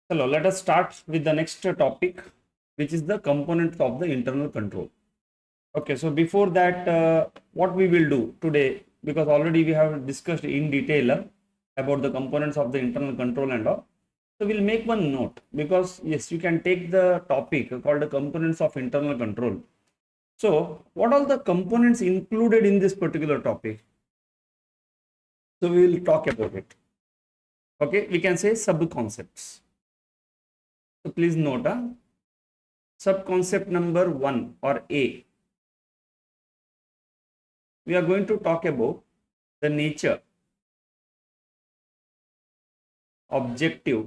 Hello, let us start with the next topic, which is the components of the internal control. Okay, so before that, what we will do today, because already we have discussed in detail about the components of the internal control and all. So we'll make one note because yes, you can take the topic called the components of internal control. So what are the components included in this particular topic? So we will talk about it. Okay, we can say sub concepts. So please note, sub-concept number 1 or A, we are going to talk about the nature, objective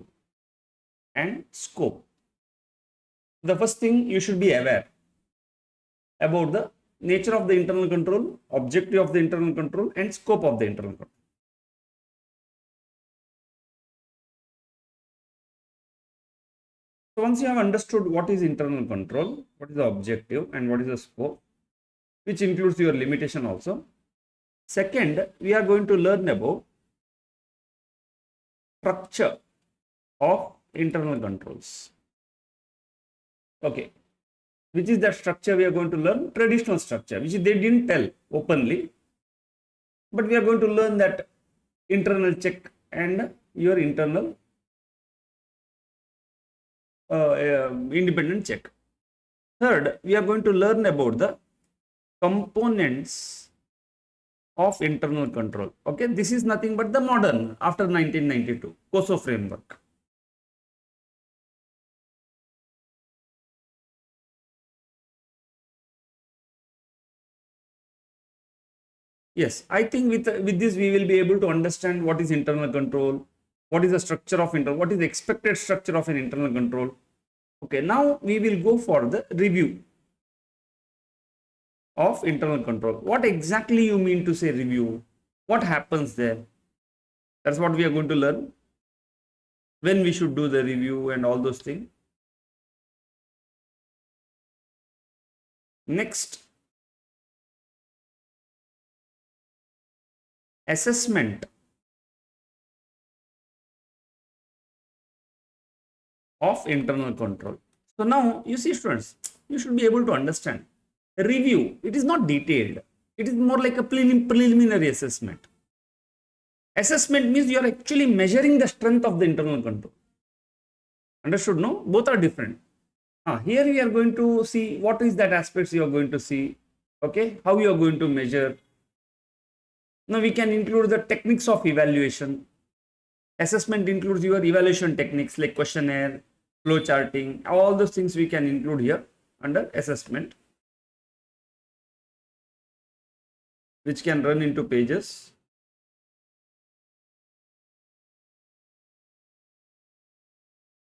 and scope. The first thing you should be aware about the nature of the internal control, objective of the internal control and scope of the internal control. So once you have understood what is internal control, what is the objective and what is the scope, which includes your limitation also. Second, we are going to learn about structure of internal controls. Okay, which is that structure we are going to learn? Traditional structure, which they didn't tell openly, but we are going to learn that internal check and your internal independent check. Third, we are going to learn about the components of internal control. Okay, this is nothing but the modern after 1992 COSO framework. Yes, I think with this we will be able to understand what is internal control, what is the structure of internal, what is the expected structure of an internal control. Okay, now we will go for the review of internal control. What exactly you mean to say review? What happens there? That's what we are going to learn. When we should do the review and all those things. Next, assessment of internal control. So now you see students, you should be able to understand review. It is not detailed. It is more like a preliminary assessment. Assessment means you are actually measuring the strength of the internal control. Understood? No, both are different. Here we are going to see what is that aspects you are going to see. Okay, how you are going to measure. Now we can include the techniques of evaluation. Assessment includes your evaluation techniques like questionnaire, flow charting, all those things we can include here under assessment, which can run into pages.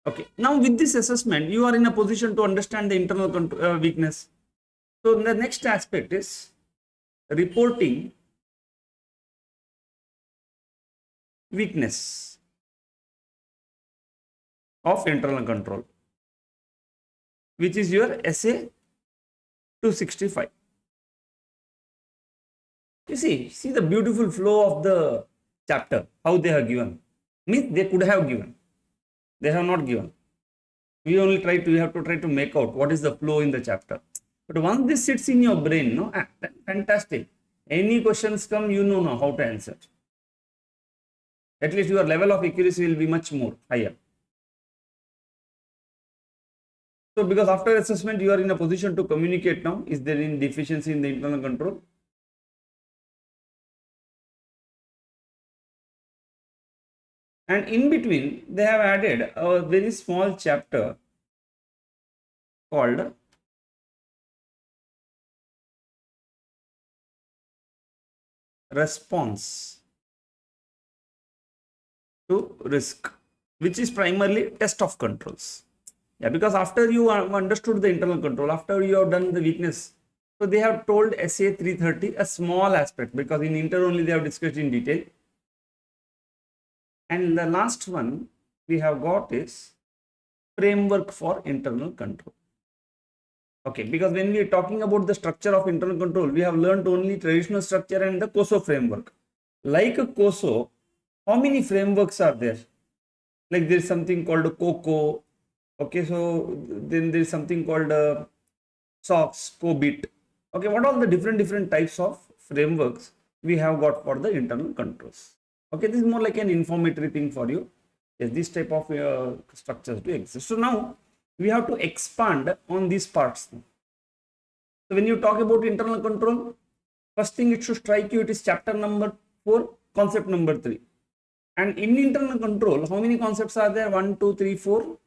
Okay, now with this assessment, you are in a position to understand the internal weakness. So the next aspect is reporting weakness of internal control, which is your essay 265. You see the beautiful flow of the chapter, how they have given. Means they could have given. They have not given. We have to try to make out what is the flow in the chapter. But once this sits in your brain, no, fantastic. Any questions come, you know now how to answer. At least your level of accuracy will be much more higher. So because after assessment, you are in a position to communicate now. Is there any deficiency in the internal control? And in between, they have added a very small chapter called response to risk, which is primarily test of controls. Yeah, because after you have understood the internal control, after you have done the weakness, so they have told SA 330 a small aspect, because in inter only they have discussed in detail. And the last one we have got is framework for internal control. Okay, because when we are talking about the structure of internal control, we have learned only traditional structure and the COSO framework. Like a COSO, how many frameworks are there? Like there is something called coco. Okay, so then there is something called SOX, COBIT. Okay, what are the different types of frameworks we have got for the internal controls? Okay, this is more like an informatory thing for you. Yes, this type of structures do exist. So now we have to expand on these parts. So when you talk about internal control, first thing it should strike you, it is chapter number 4, concept number 3. And in internal control, how many concepts are there? 1, 2, 3, 4,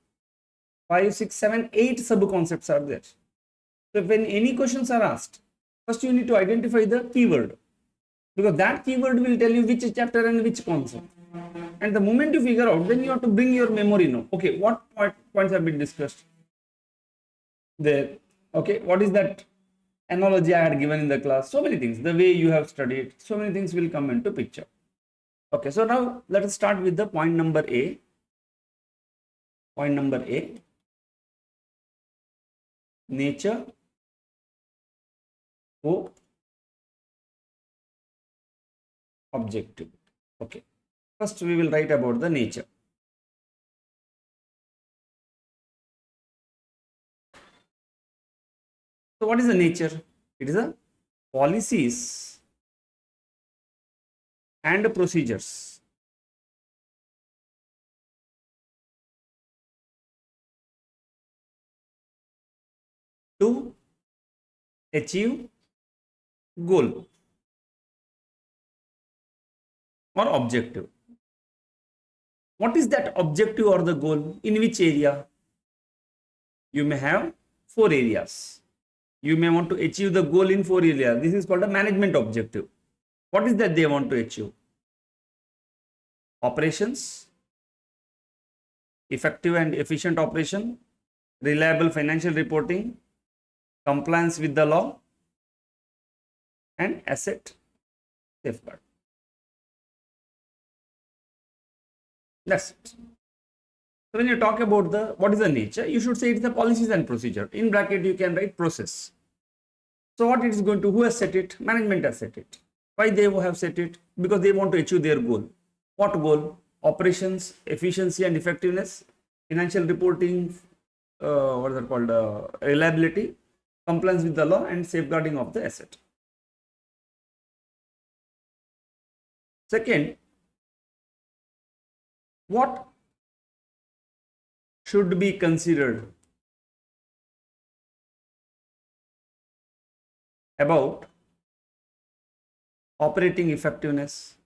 5, 6, 7, 8 sub concepts are there. So when any questions are asked, first you need to identify the keyword, because that keyword will tell you which chapter and which concept. And the moment you figure out, then you have to bring your memory now. Okay, what points have been discussed there? Okay, what is that analogy I had given in the class? So many things, the way you have studied, so many things will come into picture. Okay, so now let us start with the point number A. Point number A, nature, scope, objective. Okay, first we will write about the nature. So what is the nature? It is a policies and procedures to achieve goal or objective. What is that objective or the goal? In which area? You may have 4 areas. You may want to achieve the goal in 4 areas. This is called a management objective. What is that they want to achieve? Operations, effective and efficient operation, reliable financial reporting, compliance with the law, and asset safeguard. That's it. So when you talk about the what is the nature, you should say it's the policies and procedure. In bracket, you can write process. So what it is going to, who has set it? Management has set it. Why they have set it? Because they want to achieve their goal. What goal? Operations, efficiency and effectiveness, financial reporting, what is that called? Reliability, compliance with the law, and safeguarding of the asset. Second, what should be considered about operating effectiveness?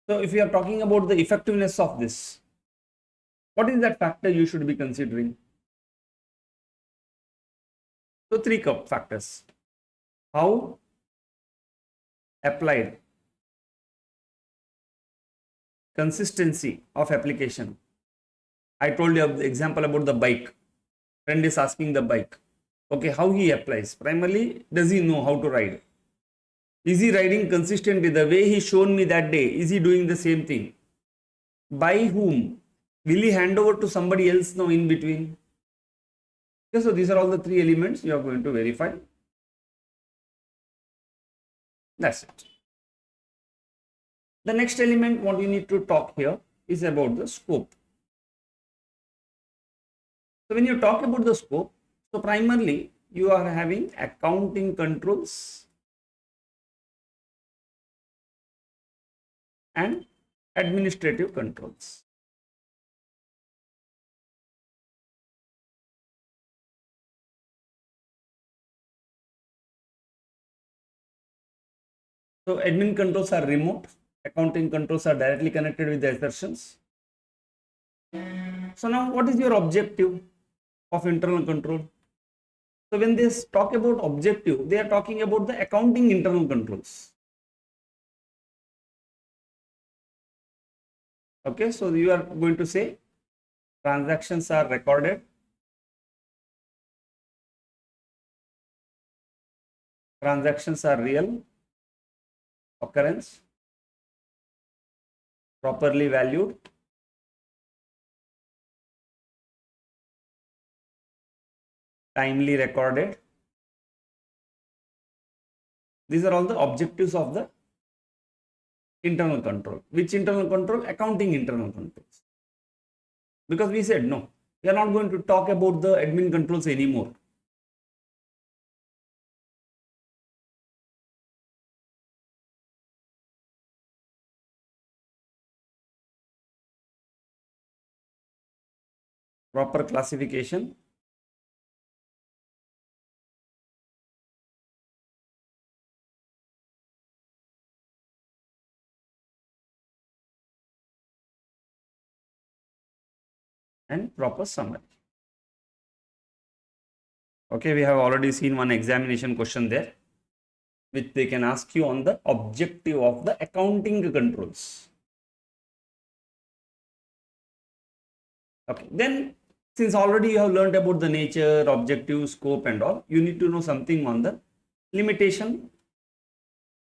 So if you are talking about the effectiveness of this, what is that factor you should be considering? So 3 factors. How applied, consistency of application. I told you the example about the bike. Friend is asking the bike. Okay, how he applies? Primarily, does he know how to ride? Is he riding consistently the way he shown me that day? Is he doing the same thing? By whom? Will he hand over to somebody else now in between? Okay, so these are all the 3 elements you are going to verify. That's it. The next element what you need to talk here is about the scope. So when you talk about the scope, so primarily you are having accounting controls and administrative controls. So admin controls are remote, accounting controls are directly connected with the assertions. So now what is your objective of internal control? So when they talk about objective, they are talking about the accounting internal controls. Okay, so you are going to say transactions are recorded, transactions are real occurrence, properly valued, timely recorded. These are all the objectives of the internal control. Which internal control? Accounting internal controls. Because we said no, we are not going to talk about the admin controls anymore. Proper classification, and proper summary. Okay, we have already seen one examination question there, which they can ask you on the objective of the accounting controls. Okay, then since already you have learned about the nature, objective, scope and all, you need to know something on the limitation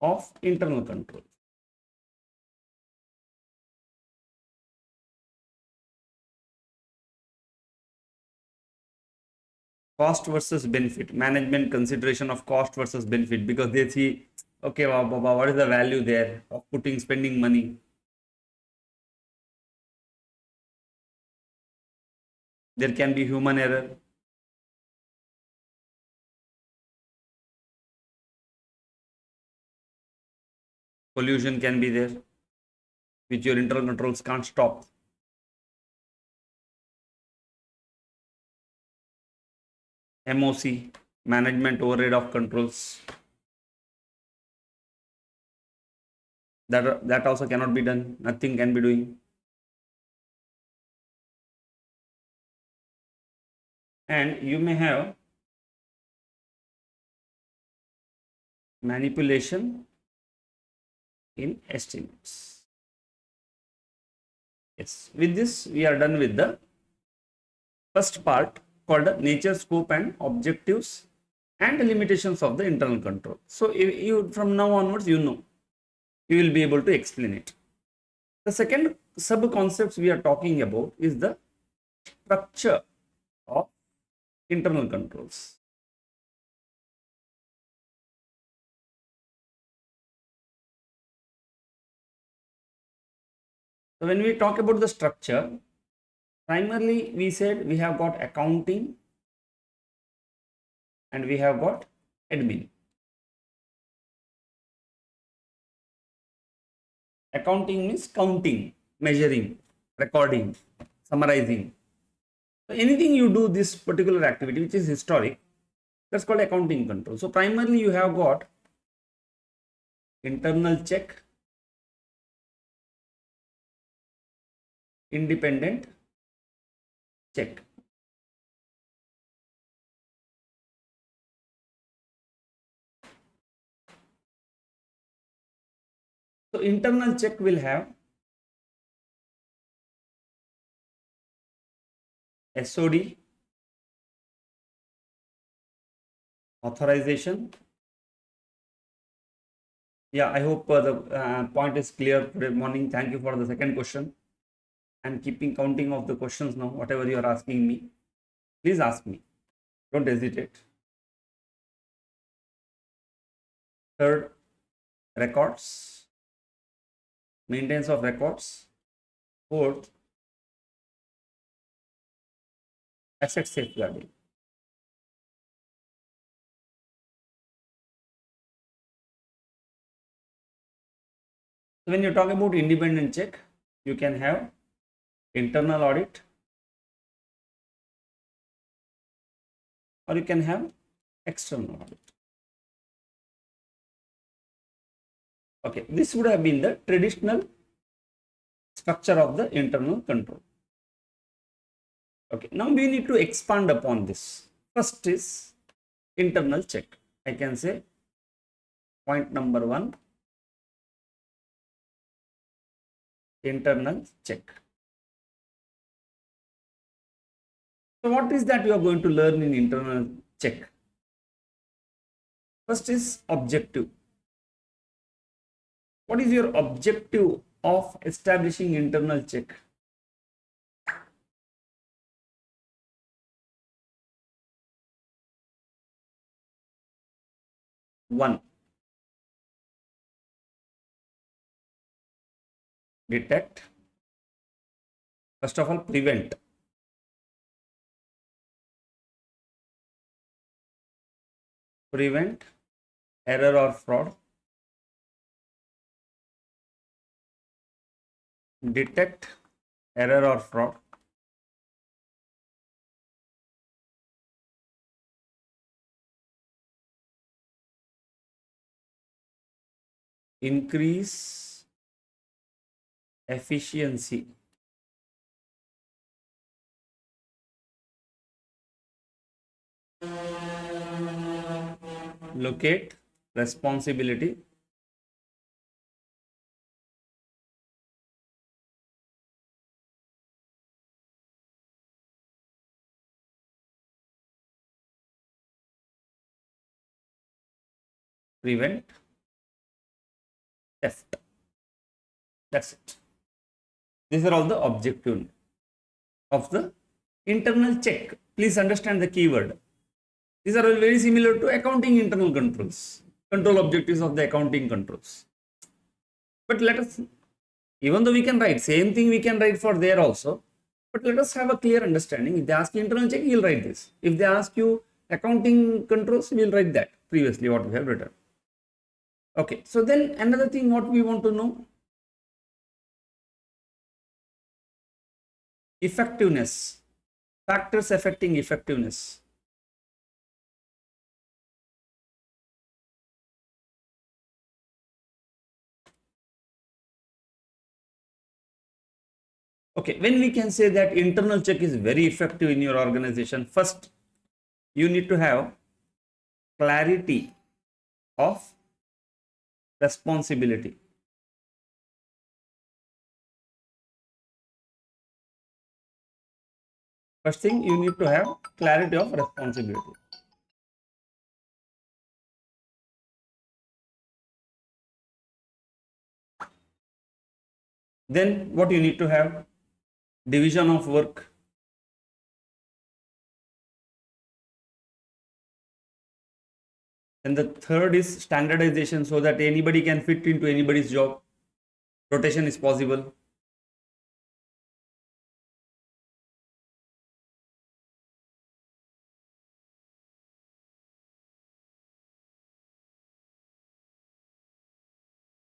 of internal control. Cost versus benefit, management consideration of cost versus benefit, because they see, okay, what is the value there of spending money. There can be human error. Pollution can be there, which your internal controls can't stop. MOC, management override of controls. That also cannot be done. Nothing can be doing. And you may have manipulation in estimates. Yes, with this we are done with the first part called the nature, scope and objectives and the limitations of the internal control. So you from now onwards, you know, you will be able to explain it. The second sub concepts we are talking about is the structure of internal controls. So when we talk about the structure, primarily we said we have got accounting and we have got admin. Accounting means counting, measuring, recording, summarizing. So anything you do this particular activity which is historic, that's called accounting control. So primarily you have got internal check, independent check. So internal check will have SOD, authorization. Yeah, I hope the point is clear today morning. Thank you for the second question. I'm keeping counting of the questions now. Whatever you are asking me, please ask me. Don't hesitate. Third, records, maintenance of records. Fourth, asset safeguarding. So when you talk about independent check, you can have internal audit or you can have external audit. Okay, this would have been the traditional structure of the internal control. Okay, now we need to expand upon this. First is internal check. I can say point number 1, internal check. So what is that you are going to learn in internal check? First is objective. What is your objective of establishing internal check? One, detect, first of all, prevent, error or fraud, detect error or fraud, increase efficiency, locate responsibility, prevent theft. That's it. These are all the objectives of the internal check. Please understand the keyword. These are very similar to accounting internal controls, control objectives of the accounting controls. But let us, even though we can write same thing, we can write for there also. But let us have a clear understanding. If they ask you internal check, you'll write this. If they ask you accounting controls, we'll write that previously what we have written. Okay, so then another thing what we want to know, effectiveness, factors affecting effectiveness. Okay, when we can say that internal check is very effective in your organization, first you need to have clarity of responsibility. First thing, you need to have clarity of responsibility. Then what you need to have, division of work. And the third is standardization, so that anybody can fit into anybody's job. Rotation is possible.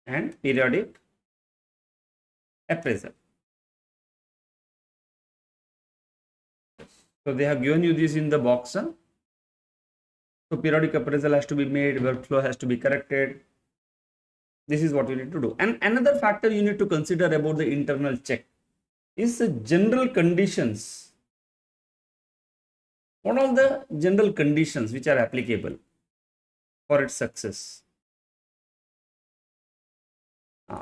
And periodic appraisal. So they have given you this in the box. So periodic appraisal has to be made, workflow has to be corrected. This is what you need to do. And another factor you need to consider about the internal check is the general conditions. What are the general conditions which are applicable for its success?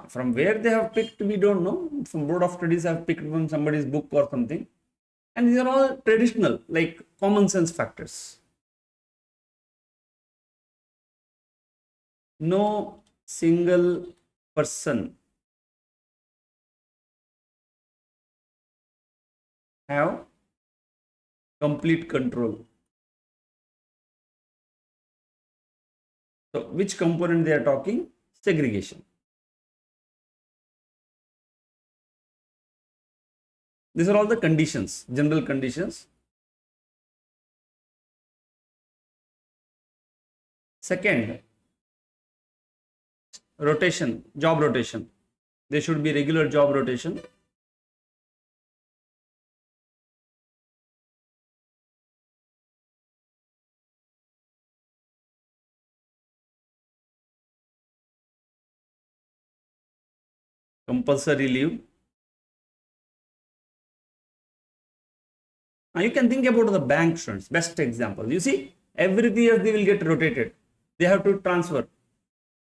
From where they have picked, we don't know. Some board of studies have picked from somebody's book or something. And these are all traditional, like common sense factors. No single person have complete control. So which component they are talking? Segregation. These are all the conditions, general conditions. Second, rotation, job rotation. There should be regular job rotation. Compulsory leave. Now you can think about the bank students, best example. You see, every year they will get rotated. They have to transfer.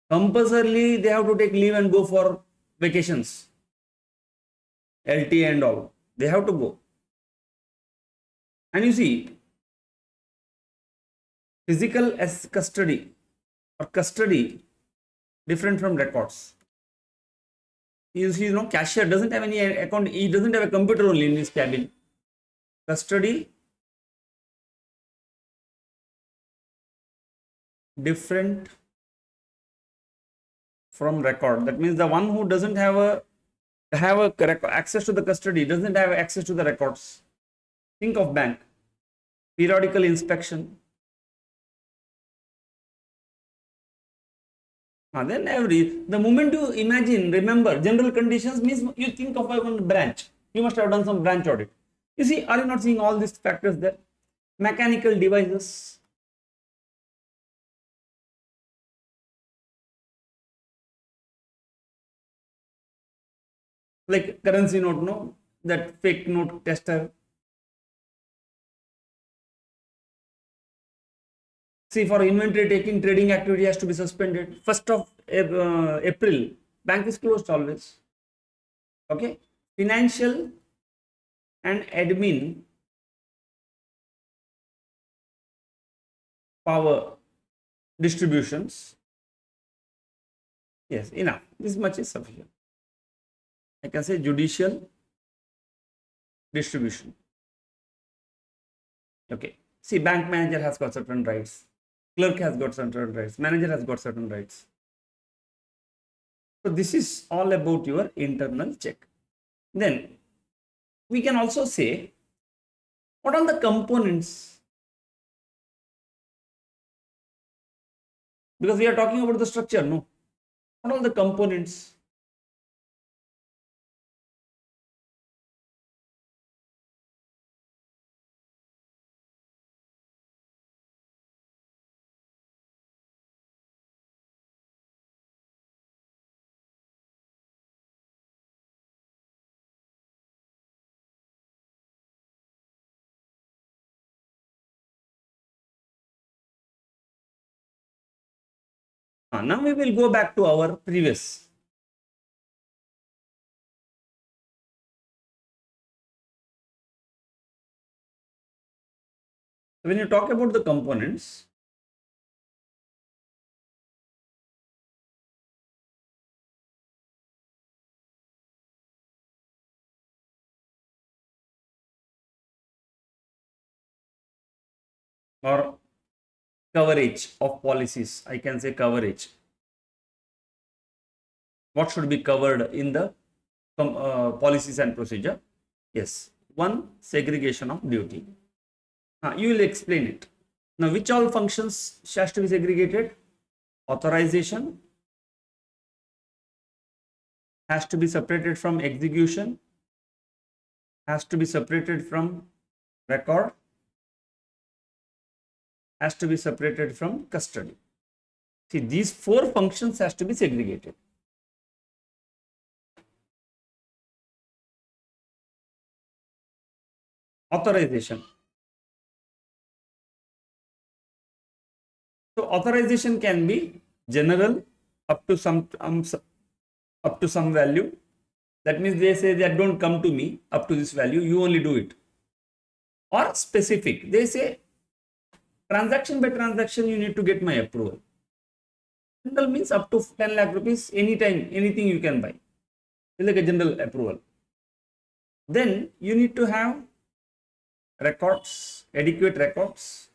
Compulsorily, they have to take leave and go for vacations. LT and all. They have to go. And you see, physical as custody or custody different from records. You see, cashier doesn't have any account. He doesn't have a computer only in his cabin. Custody different from record. That means the one who doesn't have a have access to the custody, doesn't have access to the records. Think of bank, periodical inspection. Then the moment you imagine, remember, general conditions means you think of one branch. You must have done some branch audit. You see, are you not seeing all these factors there? Mechanical devices. Like currency note, no? That fake note tester. See, for inventory taking, trading activity has to be suspended. 1st of April, bank is closed always. Okay. Financial and admin power distributions. Yes, enough. This much is sufficient. I can say judicial distribution. Okay. See, bank manager has got certain rights. Clerk has got certain rights. Manager has got certain rights. So this is all about your internal check. Then we can also say, what are the components? Because we are talking about the structure, no? What are the components? Now we will go back to our previous. When you talk about the components, or coverage of policies, I can say coverage. What should be covered in the policies and procedure? Yes, one, segregation of duty. You will explain it. Now, which all functions has to be segregated? Authorization has to be separated from execution, has to be separated from record, has to be separated from custody. See, these 4 functions has to be segregated. Authorization. So authorization can be general up to some value. That means they say that don't come to me up to this value, you only do it. Or specific, they say transaction by transaction you need to get my approval. General means up to 10 lakh rupees, anytime, anything you can buy. It's like a general approval. Then you need to have records, adequate records.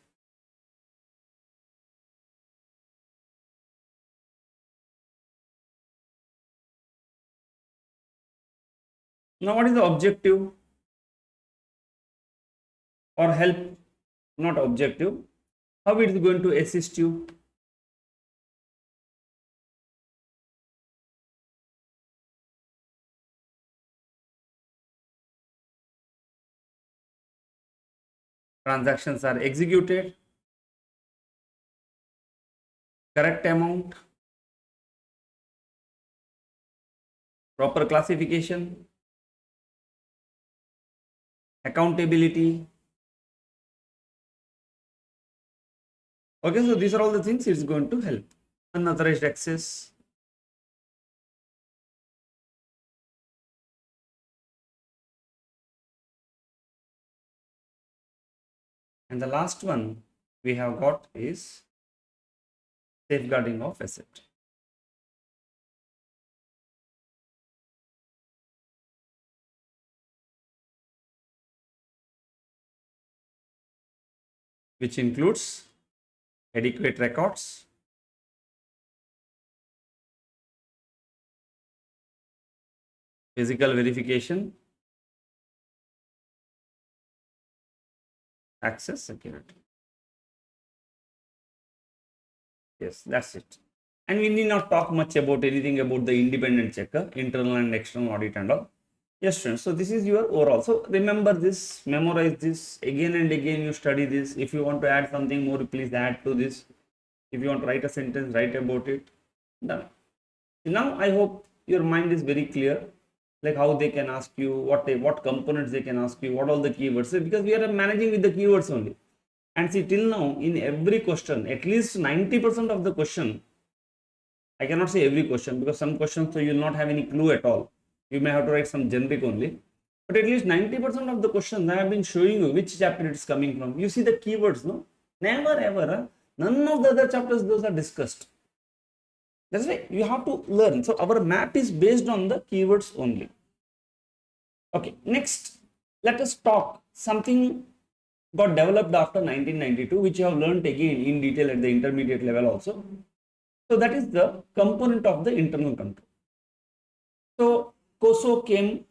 Now, what is the objective or help? Not objective. How it is going to assist you? Transactions are executed, correct amount, proper classification, accountability. Okay, so these are all the things it's going to help. Unauthorized access. And the last one we have got is safeguarding of asset. Which includes adequate records, Physical verification, access security. Yes, that's it. And we need not talk much about anything about the independent checker, internal and external audit and all. Yes, students. So this is your overall. So remember this, memorize this again and again. You study this. If you want to add something more, please add to this. If you want to write a sentence, write about it. Done. Now I hope your mind is very clear, like how they can ask you, what components they can ask you, what all the keywords. Because we are managing with the keywords only. And see, till now in every question, at least 90% of the question, I cannot say every question because some questions so you will not have any clue at all. You may have to write some generic only. But at least 90% of the questions I have been showing you which chapter it is coming from. You see the keywords, no? Never ever. None of the other chapters those are discussed. That's why you have to learn. So our map is based on the keywords only. Okay, next let us talk something got developed after 1992, which you have learned again in detail at the intermediate level also. So that is the component of the internal control. So COSO came,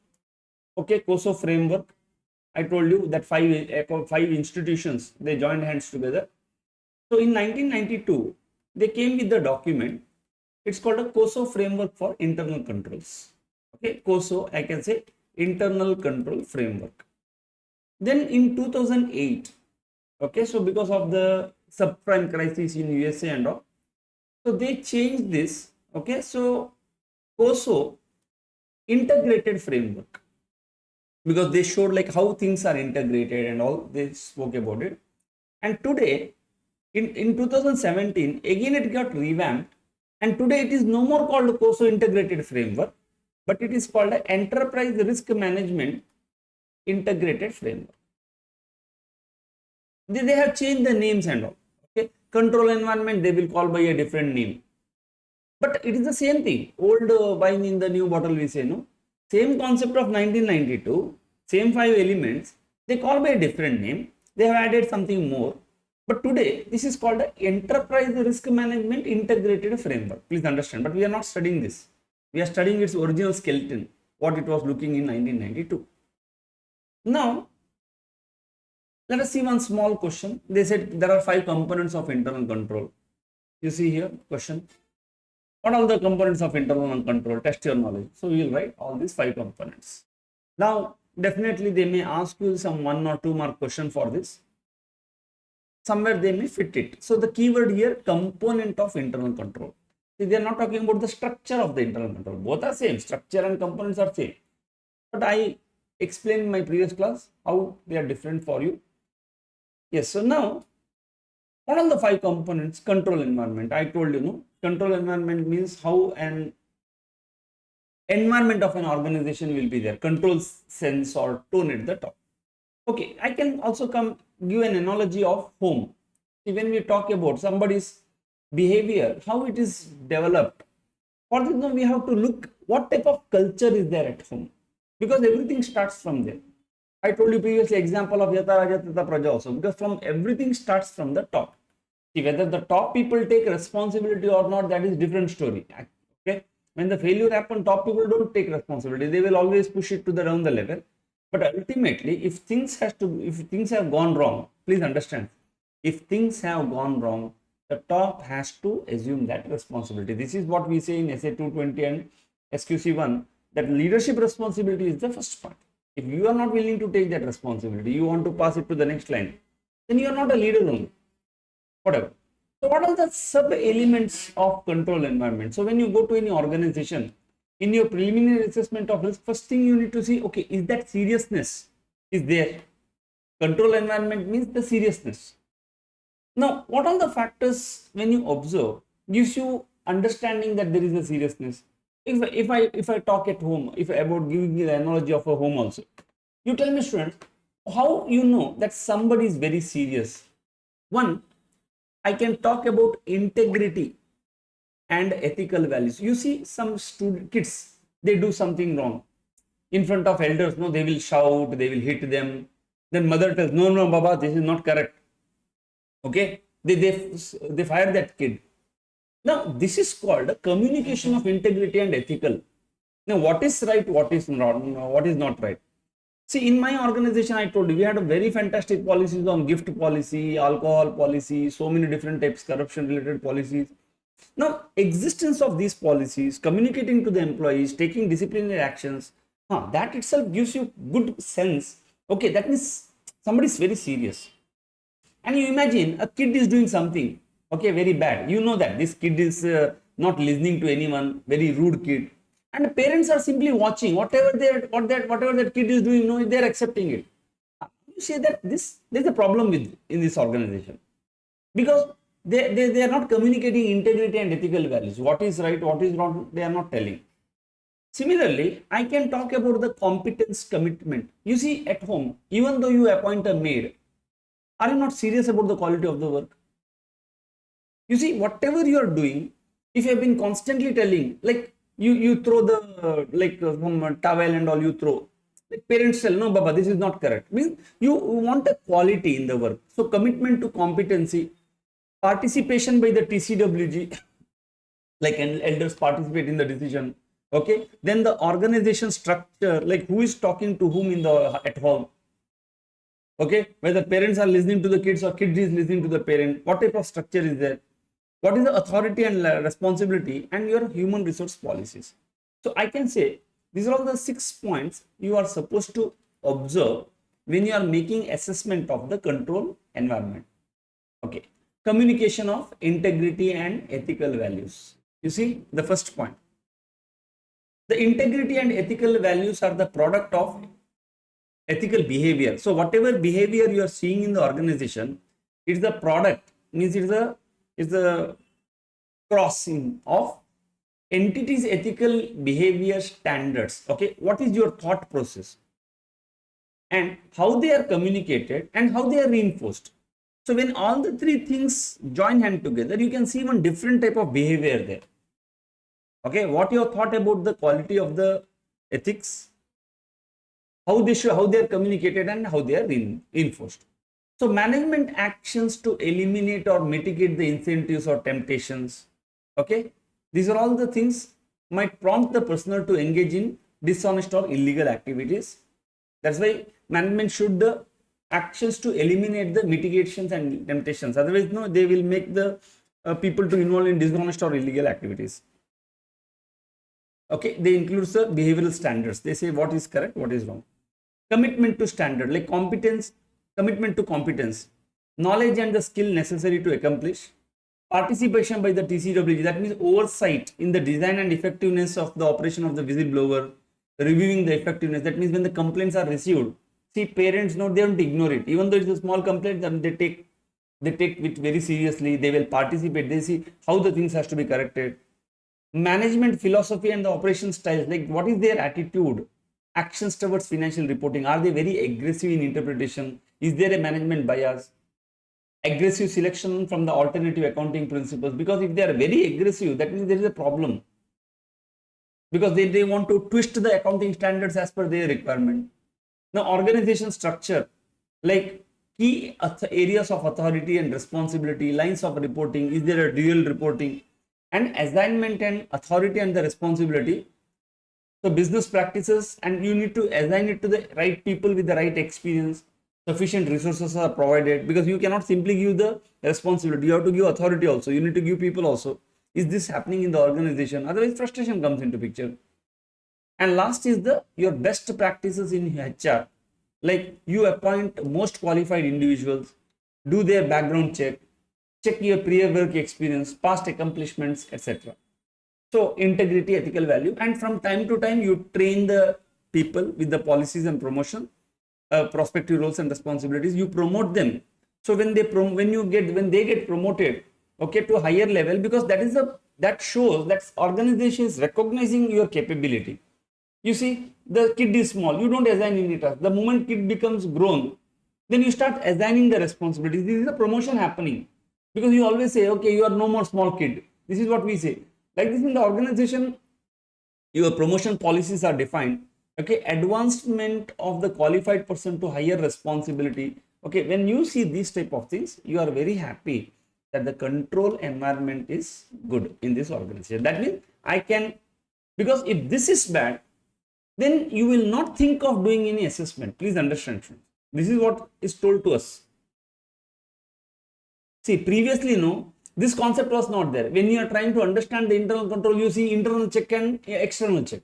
okay, COSO framework. I told you that five institutions, they joined hands together. So in 1992, they came with the document. It's called a COSO framework for internal controls. Okay, COSO, I can say internal control framework. Then in 2008, okay, so because of the subprime crisis in USA and all, so they changed this. Okay, so COSO integrated framework, because they showed like how things are integrated and all, they spoke about it. And today in 2017 again it got revamped, and today it is no more called COSO integrated framework, but it is called an enterprise risk management integrated framework. They have changed the names and all. Okay, control environment they will call by a different name, but it is the same thing. Old wine in the new bottle, we say, no? Same concept of 1992, same 5 elements, they call by a different name. They have added something more. But today, this is called the Enterprise Risk Management Integrated Framework. Please understand, but we are not studying this. We are studying its original skeleton, what it was looking in 1992. Now, let us see one small question. They said there are 5 components of internal control. You see here, question. What are the components of internal control? Test your knowledge. So we will write all these 5 components. Now, definitely they may ask you some 1 or 2 mark question for this. Somewhere they may fit it. So the keyword here, component of internal control. See, they are not talking about the structure of the internal control. Both are same. Structure and components are same. But I explained in my previous class how they are different for you. Yes. So now, what are the 5 components? Control environment. I told you, no? Control environment means how an environment of an organization will be there. Control sense or tone at the top. Okay, I can also give an analogy of home. See, when we talk about somebody's behavior, how it is developed, for this we have to look what type of culture is there at home, because everything starts from there. I told you previously example of Yata Raja Tata Praja also, because from everything starts from the top. See, whether the top people take responsibility or not, that is different story. Okay, when the failure happens, top people don't take responsibility. They will always push it to the down the level. But ultimately, if things have gone wrong, please understand, if things have gone wrong, the top has to assume that responsibility. This is what we say in SA 220 and SQC1, that leadership responsibility is the first part. If you are not willing to take that responsibility, you want to pass it to the next line, then you are not a leader only. Whatever. So what are the sub elements of control environment? So when you go to any organization, in your preliminary assessment of risk, first thing you need to see, okay, is that seriousness is there? Control environment means the seriousness. Now, what are the factors when you observe gives you understanding that there is a seriousness? If I talk at home, about giving the analogy of a home also, you tell me, students, how you know that somebody is very serious? One, I can talk about integrity and ethical values. You see some kids, they do something wrong in front of elders, no, they will shout, they will hit them. Then mother tells, no, Baba, this is not correct. Okay, they fire that kid. Now, this is called a communication of integrity and ethical. Now, what is right, what is not right? See, in my organization, I told you we had a very fantastic policies on gift policy, alcohol policy, so many different types, corruption related policies. Now, existence of these policies, communicating to the employees, taking disciplinary actions, that itself gives you good sense. Okay, that means somebody is very serious. And you imagine a kid is doing something, okay, very bad. You know that this kid is not listening to anyone, very rude kid, and the parents are simply watching whatever that kid is doing. No, they are accepting it. You say that there's a problem with in this organization because they are not communicating integrity and ethical values. What is right, what is wrong, they are not telling. Similarly, I can talk about the competence commitment. You see, at home, even though you appoint a maid, are you not serious about the quality of the work? You see, whatever you are doing, if you have been constantly telling, like you throw the some towel and all you throw, like parents tell, no, Baba, this is not correct. Means you want a quality in the work. So commitment to competency, participation by the TCWG, like elders participate in the decision. Okay, then the organization structure, like who is talking to whom in the at home. Okay, whether parents are listening to the kids or kids is listening to the parent, what type of structure is there, what is the authority and responsibility, and your human resource policies. So I can say these are all the 6 points you are supposed to observe when you are making assessment of the control environment. Okay, communication of integrity and ethical values. You see the first point, the integrity and ethical values are the product of ethical behavior. So whatever behavior you are seeing in the organization, it's the product, means it's the crossing of entities ethical behavior standards. Okay, what is your thought process and how they are communicated and how they are reinforced. So when all the 3 things join hand together, you can see one different type of behavior there. Okay, what your thought about the quality of the ethics, how they are communicated and how they are reinforced. So management actions to eliminate or mitigate the incentives or temptations. Okay, these are all the things might prompt the personnel to engage in dishonest or illegal activities. That's why management should the actions to eliminate the mitigations and temptations. Otherwise, no, they will make the people to involve in dishonest or illegal activities. Okay, they include the behavioral standards. They say what is correct, what is wrong. Commitment to standard, like competence, commitment to competence, knowledge and the skill necessary to accomplish. Participation by the TCWG, that means oversight in the design and effectiveness of the operation of the whistleblower, reviewing the effectiveness. That means when the complaints are received, see, parents know, they don't ignore it. Even though it's a small complaint, then they take it very seriously. They will participate. They see how the things has to be corrected. Management philosophy and the operation styles, like what is their attitude, actions towards financial reporting. Are they very aggressive in interpretation? Is there a management bias? Aggressive selection from the alternative accounting principles, because if they are very aggressive, that means there is a problem, because they want to twist the accounting standards as per their requirement. Now, organization structure, like key areas of authority and responsibility, lines of reporting, is there a dual reporting, and assignment and authority and the responsibility. So business practices, and you need to assign it to the right people with the right experience. Sufficient resources are provided, because you cannot simply give the responsibility, you have to give authority also, you need to give people also. Is this happening in the organization? Otherwise frustration comes into picture. And last is your best practices in HR, like you appoint most qualified individuals, do their background check your prior work experience, past accomplishments, etc. So integrity, ethical value, and from time to time you train the people with the policies and promotion, prospective roles and responsibilities. You promote them. So when they get promoted, okay, to a higher level, because that shows that organization is recognizing your capability. You see, the kid is small, you don't assign any task. The moment kid becomes grown, then you start assigning the responsibilities. This is a promotion happening, because you always say, okay, you are no more small kid. This is what we say. Like this in the organization, your promotion policies are defined. Okay, advancement of the qualified person to higher responsibility. Okay, when you see these type of things, you are very happy that the control environment is good in this organization. That means I can, because if this is bad, then you will not think of doing any assessment. Please understand, friends. This is what is told to us. See, previously, no, this concept was not there. When you are trying to understand the internal control, you see internal check and external check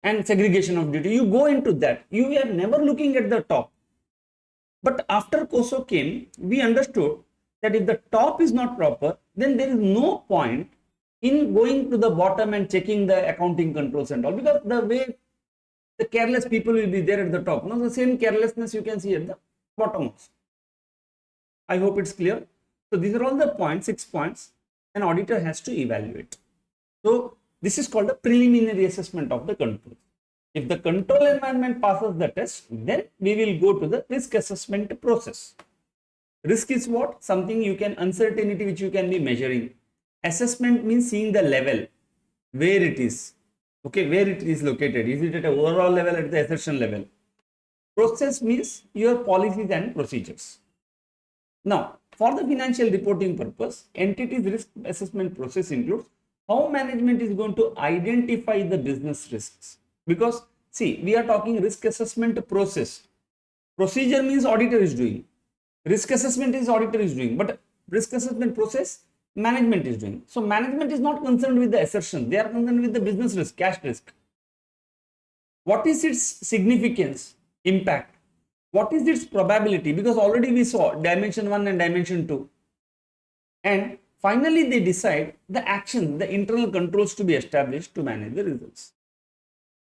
and segregation of duty. You go into that. You are never looking at the top. But after COSO came, we understood that if the top is not proper, then there is no point in going to the bottom and checking the accounting controls and all, because the way the careless people will be there at the top. No, the same carelessness you can see at the bottom. I hope it's clear. So these are all the points, 6 points an auditor has to evaluate. So this is called a preliminary assessment of the control. If the control environment passes the test, then we will go to the risk assessment process. Risk is what? Something you can, uncertainty which you can be measuring. Assessment means seeing the level, where it is. Okay, where it is located. Is it at an overall level, at the assertion level? Process means your policies and procedures. Now, for the financial reporting purpose, entities risk assessment process includes how management is going to identify the business risks. Because see, we are talking risk assessment process. Procedure means auditor is doing. Risk assessment is auditor is doing. But risk assessment process, management is doing. So management is not concerned with the assertion. They are concerned with the business risk, cash risk. What is its significance, impact? What is its probability? Because already we saw dimension 1 and dimension 2. And finally, they decide the action, the internal controls to be established to manage the results.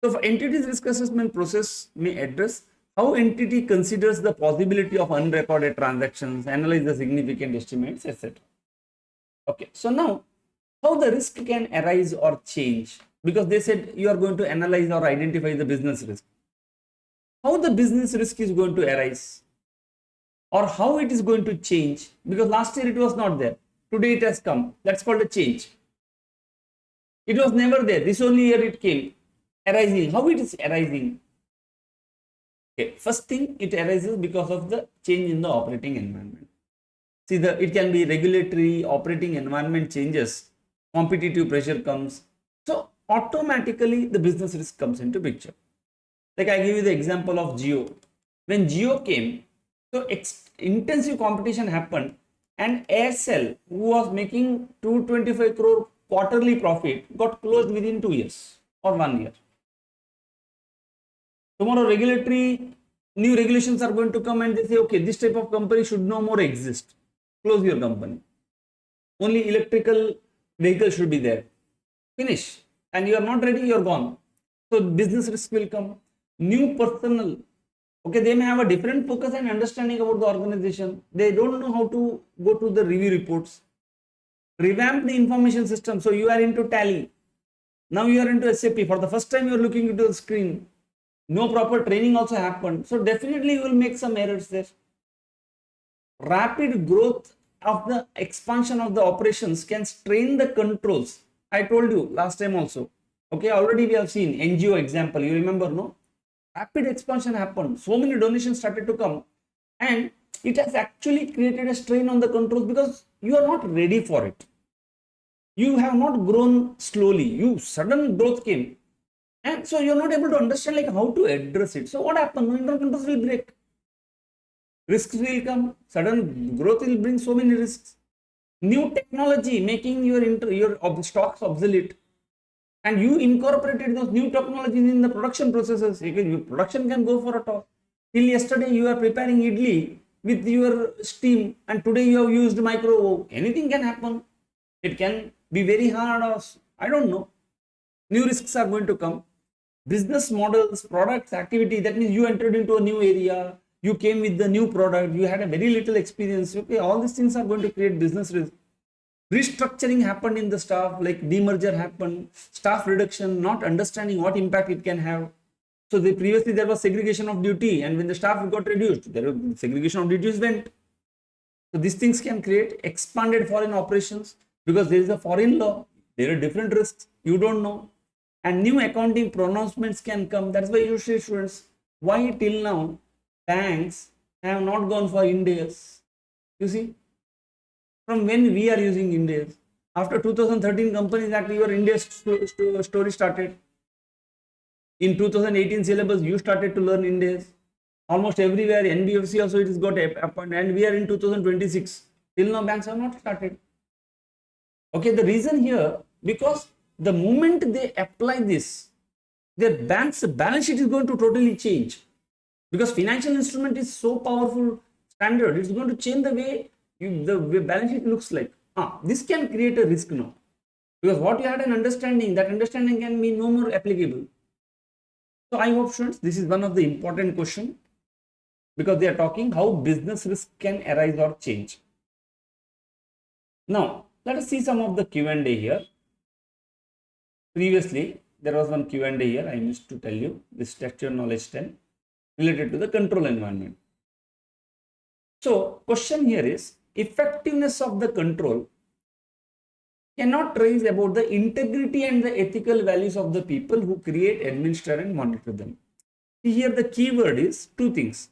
So, for entities risk assessment process may address how entity considers the possibility of unrecorded transactions, analyze the significant estimates, etc. Okay, so now how the risk can arise or change, because they said you are going to analyze or identify the business risk. How the business risk is going to arise or how it is going to change, because last year it was not there. Today it has come. That's called a change. It was never there. This only year it came. Arising. How it is arising? Okay. First thing, it arises because of the change in the operating environment. See, it can be regulatory, operating environment changes, competitive pressure comes. So automatically the business risk comes into picture. Like I give you the example of Jio. When Jio came, so intensive competition happened, and Aircel, who was making 225 crore quarterly profit, got closed within 2 years or 1 year. Tomorrow new regulations are going to come and they say, okay, this type of company should no more exist. Close your company. Only electrical vehicles should be there. Finish. And you are not ready, you are gone. So business risk will come. New personnel. Okay, they may have a different focus and understanding about the organization. They don't know how to go to the review reports. Revamp the information system. So you are into Tally. Now you are into SAP. For the first time you are looking into the screen. No proper training also happened. So definitely you will make some errors there. Rapid growth of the expansion of the operations can strain the controls. I told you last time also. Okay, already we have seen NGO example. You remember, no? Rapid expansion happened. So many donations started to come. And it has actually created a strain on the controls because you are not ready for it. You have not grown slowly. Sudden growth came. And so you're not able to understand like how to address it. So what happened? Internal controls will break. Risks will come. Sudden growth will bring so many risks. New technology making your stocks obsolete. And you incorporated those new technologies in the production processes. Your production can go for a toss. Till yesterday you are preparing idli with your steam, and today you have used microwave. Anything can happen. It can be very hard, or I don't know. New risks are going to come. Business models, products, activity. That means you entered into a new area. You came with the new product. You had a very little experience. Okay, all these things are going to create business risk. Restructuring happened in the staff, like demerger happened, staff reduction, not understanding what impact it can have. So previously there was segregation of duty, and when the staff got reduced, segregation of duties went. So these things can create expanded foreign operations because there is a foreign law. There are different risks you don't know, and new accounting pronouncements can come. That's why you say, students, why till now banks have not gone for Ind AS? You see, from when we are using Ind AS, after 2013 Companies Act, your Ind AS story started. In 2018 syllabus, you started to learn Ind AS. Almost everywhere, NBFC also it is got appointed, and we are in 2026. Till now, banks have not started. Okay, the reason here, because the moment they apply this, their bank's balance sheet is going to totally change. Because financial instrument is so powerful standard, it's going to change the way the balance sheet looks like. This can create a risk now. Because what you had an understanding, that understanding can be no more applicable. So I hope students, this is one of the important question, because they are talking how business risk can arise or change. Now, let us see some of the Q&A here. Previously, there was one Q&A here. I missed to tell you this textual knowledge 10 related to the control environment. So, question here is, effectiveness of the control cannot raise about the integrity and the ethical values of the people who create, administer and monitor them. Here the keyword is two things,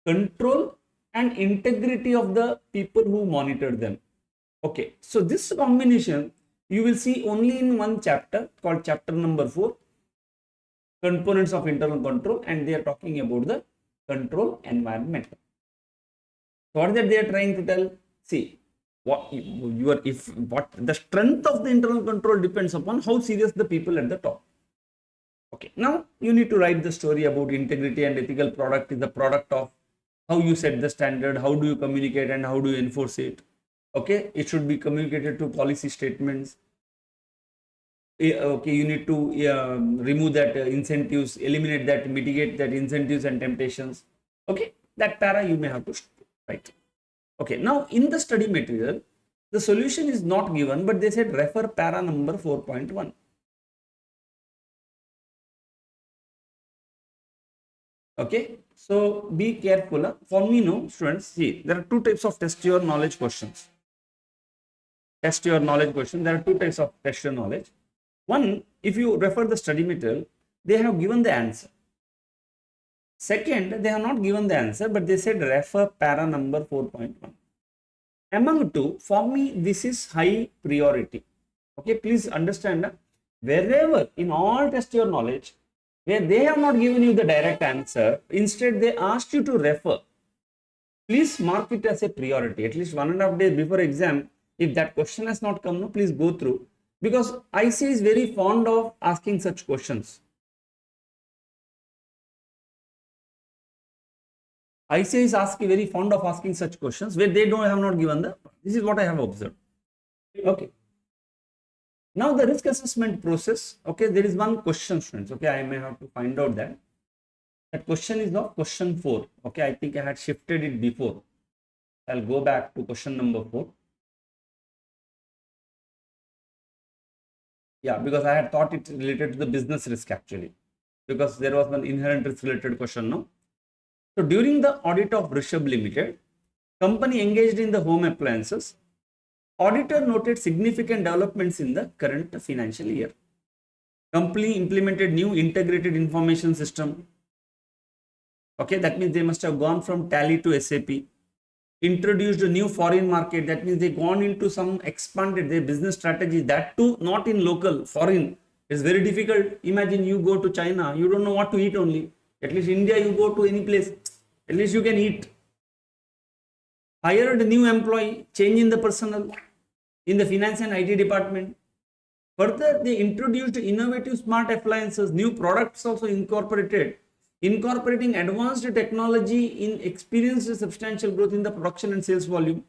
control and integrity of the people who monitor them. Okay, so this combination you will see only in one chapter called chapter number 4, components of internal control, and they are talking about the control environment. So what that they are trying to tell? See, what the strength of the internal control depends upon how serious the people at the top. Okay, now you need to write the story about integrity and ethical product is the product of how you set the standard, how do you communicate and how do you enforce it. Okay, it should be communicated to policy statements. Okay, you need to remove that incentives, eliminate that, mitigate that incentives and temptations. Okay, that para you may have to write. Okay, now in the study material, the solution is not given, but they said refer para number 4.1. Okay, so be careful. For me, no, students, see, there are two types of test your knowledge questions. Test your knowledge question. There are two types of test your knowledge. One, if you refer the study material, they have given the answer. Second, they have not given the answer, but they said refer para number 4.1. Among two, for me, this is high priority. Okay, please understand, wherever in all test your knowledge, where they have not given you the direct answer, instead they asked you to refer. Please mark it as a priority. At least 1.5 days before exam, if that question has not come, no, please go through. Because IC is very fond of asking such questions. IC is very fond of asking such questions where they have not given the. This is what I have observed. Okay. Now the risk assessment process. Okay, there is one question, students. Okay, I may have to find out that. That question is of question 4. Okay, I think I had shifted it before. I'll go back to question number 4. Yeah, because I had thought it related to the business risk actually, because there was one inherent risk related question, no? So during the audit of Rishabh Limited, company engaged in the home appliances, auditor noted significant developments in the current financial year. Company implemented new integrated information system. Okay, that means they must have gone from Tally to SAP. Introduced a new foreign market, that means they gone into some expanded their business strategy, that too not in local, foreign. It's very difficult. Imagine you go to China, you don't know what to eat only. At least India, you go to any place, at least you can eat. Hired a new employee, change in the personnel in the finance and IT department. Further, they introduced innovative smart appliances, new products also incorporated, incorporating advanced technology in experienced substantial growth in the production and sales volume.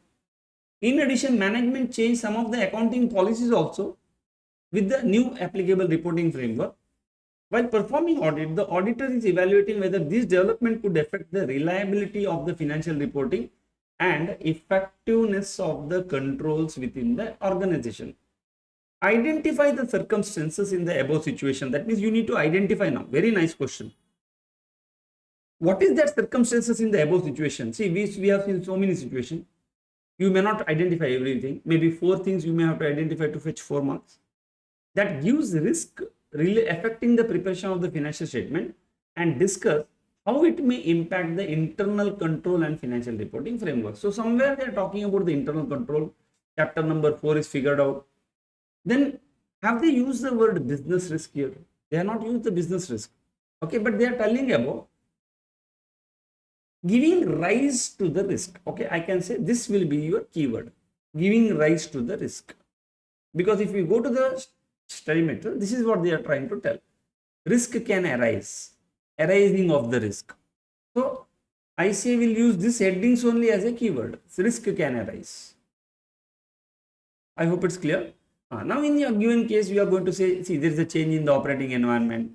In addition, management changed some of the accounting policies also with the new applicable reporting framework. While performing audit, the auditor is evaluating whether this development could affect the reliability of the financial reporting and effectiveness of the controls within the organization. Identify the circumstances in the above situation. That means you need to identify now. Very nice question. What is that circumstances in the above situation? See, we have seen so many situations. You may not identify everything. Maybe 4 things you may have to identify to fetch 4 marks. That gives risk really affecting the preparation of the financial statement, and discuss how it may impact the internal control and financial reporting framework. So somewhere they are talking about the internal control. Chapter number 4 is figured out. Then have they used the word business risk here? They have not used the business risk. Okay, but they are telling about giving rise to the risk. Okay, I can say this will be your keyword, giving rise to the risk. Because if you go to the study material, this is what they are trying to tell. Risk can arise, arising of the risk. So ICA will use this headings only as a keyword. So risk can arise. I hope it's clear. Now in your given case, you are going to say, see, there is a change in the operating environment,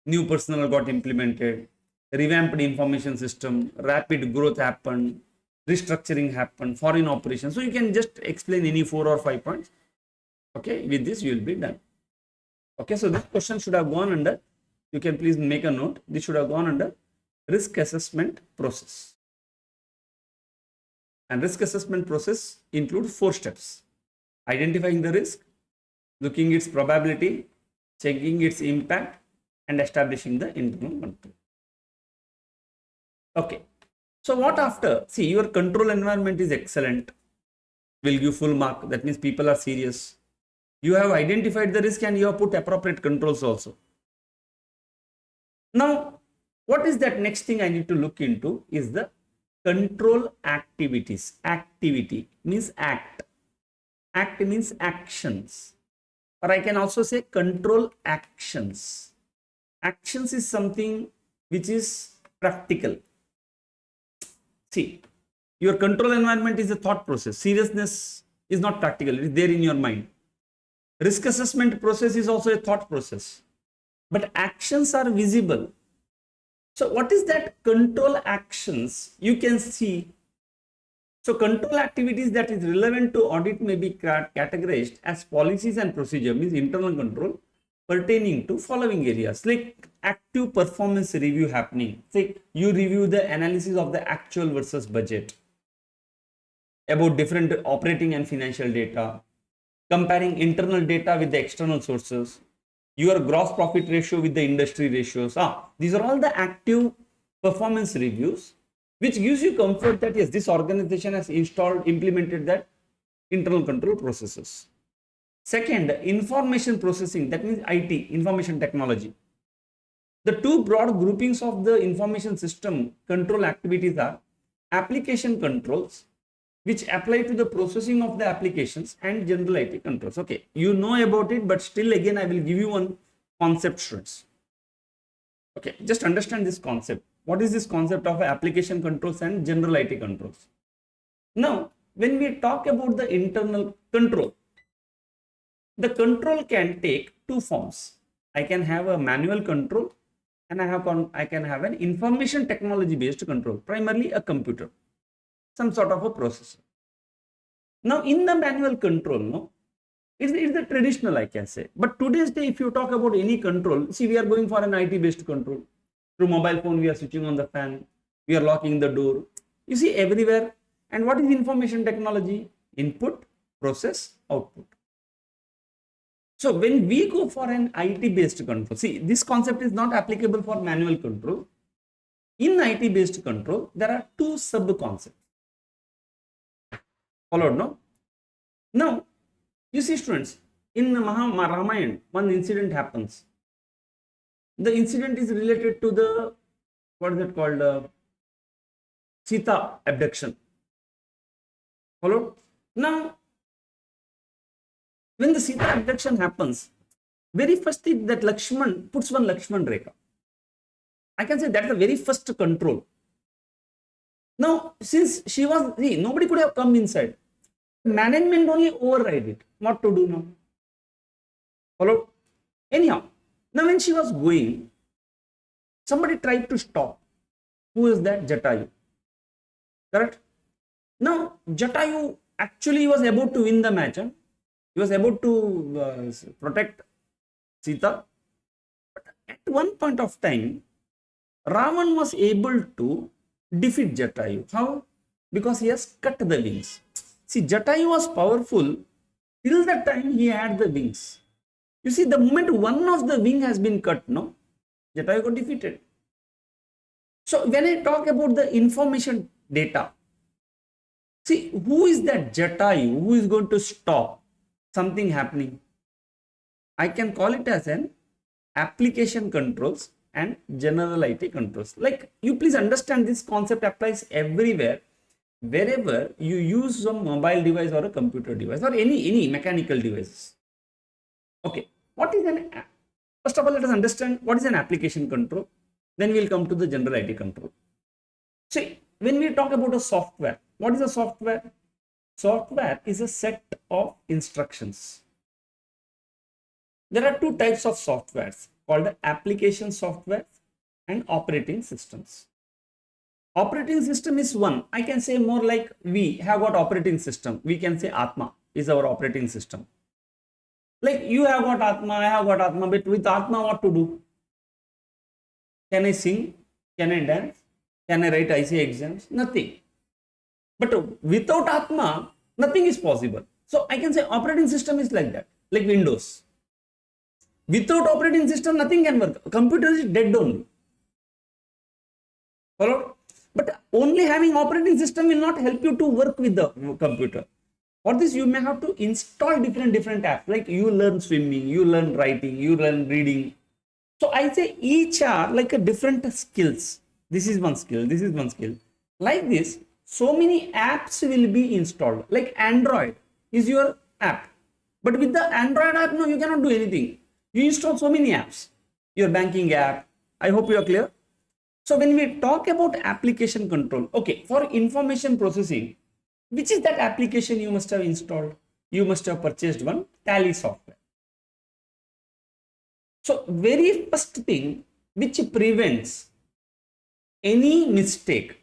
new personnel got implemented, revamped information system, rapid growth happened, restructuring happened, foreign operations. So you can just explain any 4 or 5 points. Okay, with this you will be done. Okay, so this question should have gone under, you can please make a note, this should have gone under risk assessment process. And risk assessment process includes 4 steps: identifying the risk, looking its probability, checking its impact, and establishing the internal control. Okay, so what after? See, your control environment is excellent, will give full mark. That means people are serious. You have identified the risk and you have put appropriate controls also. Now, what is that next thing I need to look into is the control activities. Activity means act. Act means actions. Or I can also say control actions. Actions is something which is practical. See, your control environment is a thought process. Seriousness is not practical. It is there in your mind. Risk assessment process is also a thought process. But actions are visible. So what is that control actions? You can see. So control activities that is relevant to audit may be categorized as policies and procedure, means internal control pertaining to following areas, like active performance review happening. Say you review the analysis of the actual versus budget, about different operating and financial data, comparing internal data with the external sources, your gross profit ratio with the industry ratios. These are all the active performance reviews, which gives you comfort that yes, this organization has implemented that internal control processes. Second, information processing, that means IT, information technology. The 2 broad groupings of the information system control activities are application controls, which apply to the processing of the applications, and general IT controls. Okay, you know about it, but still again I will give you one concept, students. Okay, just understand this concept. What is this concept of application controls and general IT controls? Now, when we talk about the internal control, the control can take 2 forms. I can have a manual control and I can have an information technology based control, primarily a computer, some sort of a processor. Now, in the manual control, no, it's the traditional, I can say. But today's day, if you talk about any control, see, we are going for an IT based control. Through mobile phone, we are switching on the fan, we are locking the door. You see everywhere. And what is information technology? Input, process, output. So when we go for an IT based control, see, this concept is not applicable for manual control. In IT based control, there are 2 sub concepts. Followed, no? Now, you see, students, in Ramayana, one incident happens. The incident is related to the, what is it called, Sita abduction. Followed? Now, when the Sita abduction happens, very first thing that Lakshman puts one Lakshman Rekha. I can say that's the very first control. Now, since she was, see, nobody could have come inside. Management only override it. What to do now? Follow? Anyhow, now when she was going, somebody tried to stop. Who is that? Jatayu. Correct? Now, Jatayu actually was about to win the match. Huh? He was about to protect Sita. But at one point of time, Ravan was able to defeat Jatayu. How? Because he has cut the wings. See, Jatayu was powerful till the time he had the wings. You see, the moment one of the wing has been cut, no, Jatayu got defeated. So when I talk about the information data, see, who is that Jatayu who is going to stop something happening? I can call it as an application controls and general IT controls. Like, you please understand, this concept applies everywhere, wherever you use some mobile device or a computer device or any mechanical devices. Okay, what is an app? First of all, let us understand what is an application control. Then we will come to the general IT control. See, when we talk about a software, what is a software? Software is a set of instructions. There are two types of softwares called application software and operating systems. Operating system is one. I can say more like we have got operating system. We can say Atma is our operating system. Like, you have got Atma, I have got Atma, but with Atma what to do? Can I sing? Can I dance? Can I write IC exams? Nothing. But without Atma, nothing is possible. So I can say operating system is like that, like Windows. Without operating system, nothing can work. Computer is dead only. Follow? But only having operating system will not help you to work with the computer. For this, you may have to install different apps. Like, you learn swimming, you learn writing, you learn reading. So I say each are like a different skills. This is one skill, this is one skill. Like this, so many apps will be installed. Like Android is your app. But with the Android app, no, you cannot do anything. You install so many apps. Your banking app. I hope you are clear. So when we talk about application control, okay, for information processing, which is that application you must have installed? You must have purchased one Tally software. So very first thing which prevents any mistake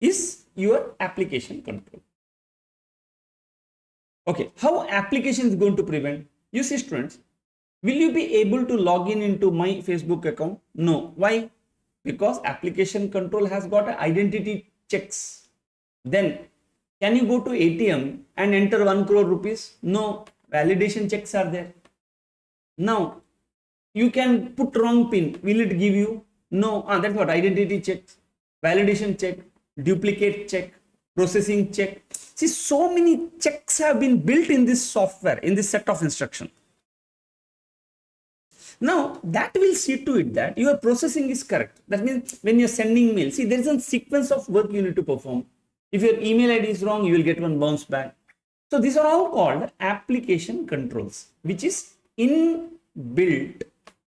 is your application control. Okay, how application is going to prevent? You see, students, will you be able to log in into my Facebook account? No. Why? Because application control has got identity checks. Then can you go to ATM and enter 1 crore rupees? No. Validation checks are there. Now you can put wrong pin. Will it give you? No. That's what identity checks, validation check, duplicate check, processing check. See, so many checks have been built in this software, in this set of instructions. Now that will see to it that your processing is correct. That means when you're sending mail, see, there is a sequence of work you need to perform. If your email ID is wrong, you will get one bounce back. So these are all called application controls, which is inbuilt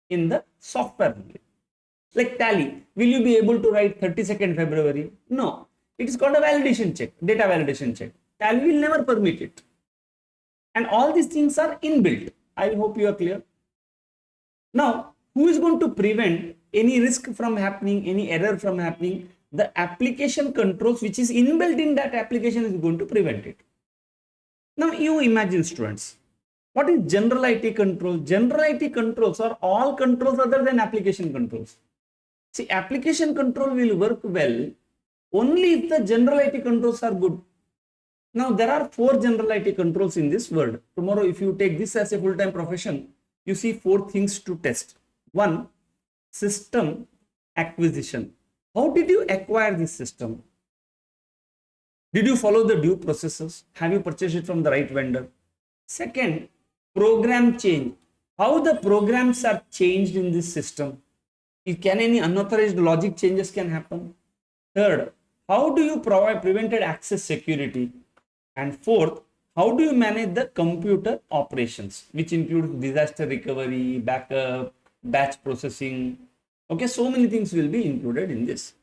in the software. Like Tally, will you be able to write 32nd February? No. It is called a validation check, data validation check. Tally will never permit it. And all these things are inbuilt. I hope you are clear. Now, who is going to prevent any risk from happening, any error from happening? The application controls, which is inbuilt in that application, is going to prevent it. Now, you imagine, students, what is general IT control? General IT controls are all controls other than application controls. See, application control will work well only if the general IT controls are good. Now, there are 4 general IT controls in this world. Tomorrow, if you take this as a full-time profession, you see 4 things to test. 1, system acquisition. How did you acquire this system? Did you follow the due processes? Have you purchased it from the right vendor? Second, program change. How the programs are changed in this system? Can any unauthorized logic changes can happen? Third, how do you provide prevented access security? And fourth, how do you manage the computer operations, which includes disaster recovery, backup, batch processing? Okay, so many things will be included in this.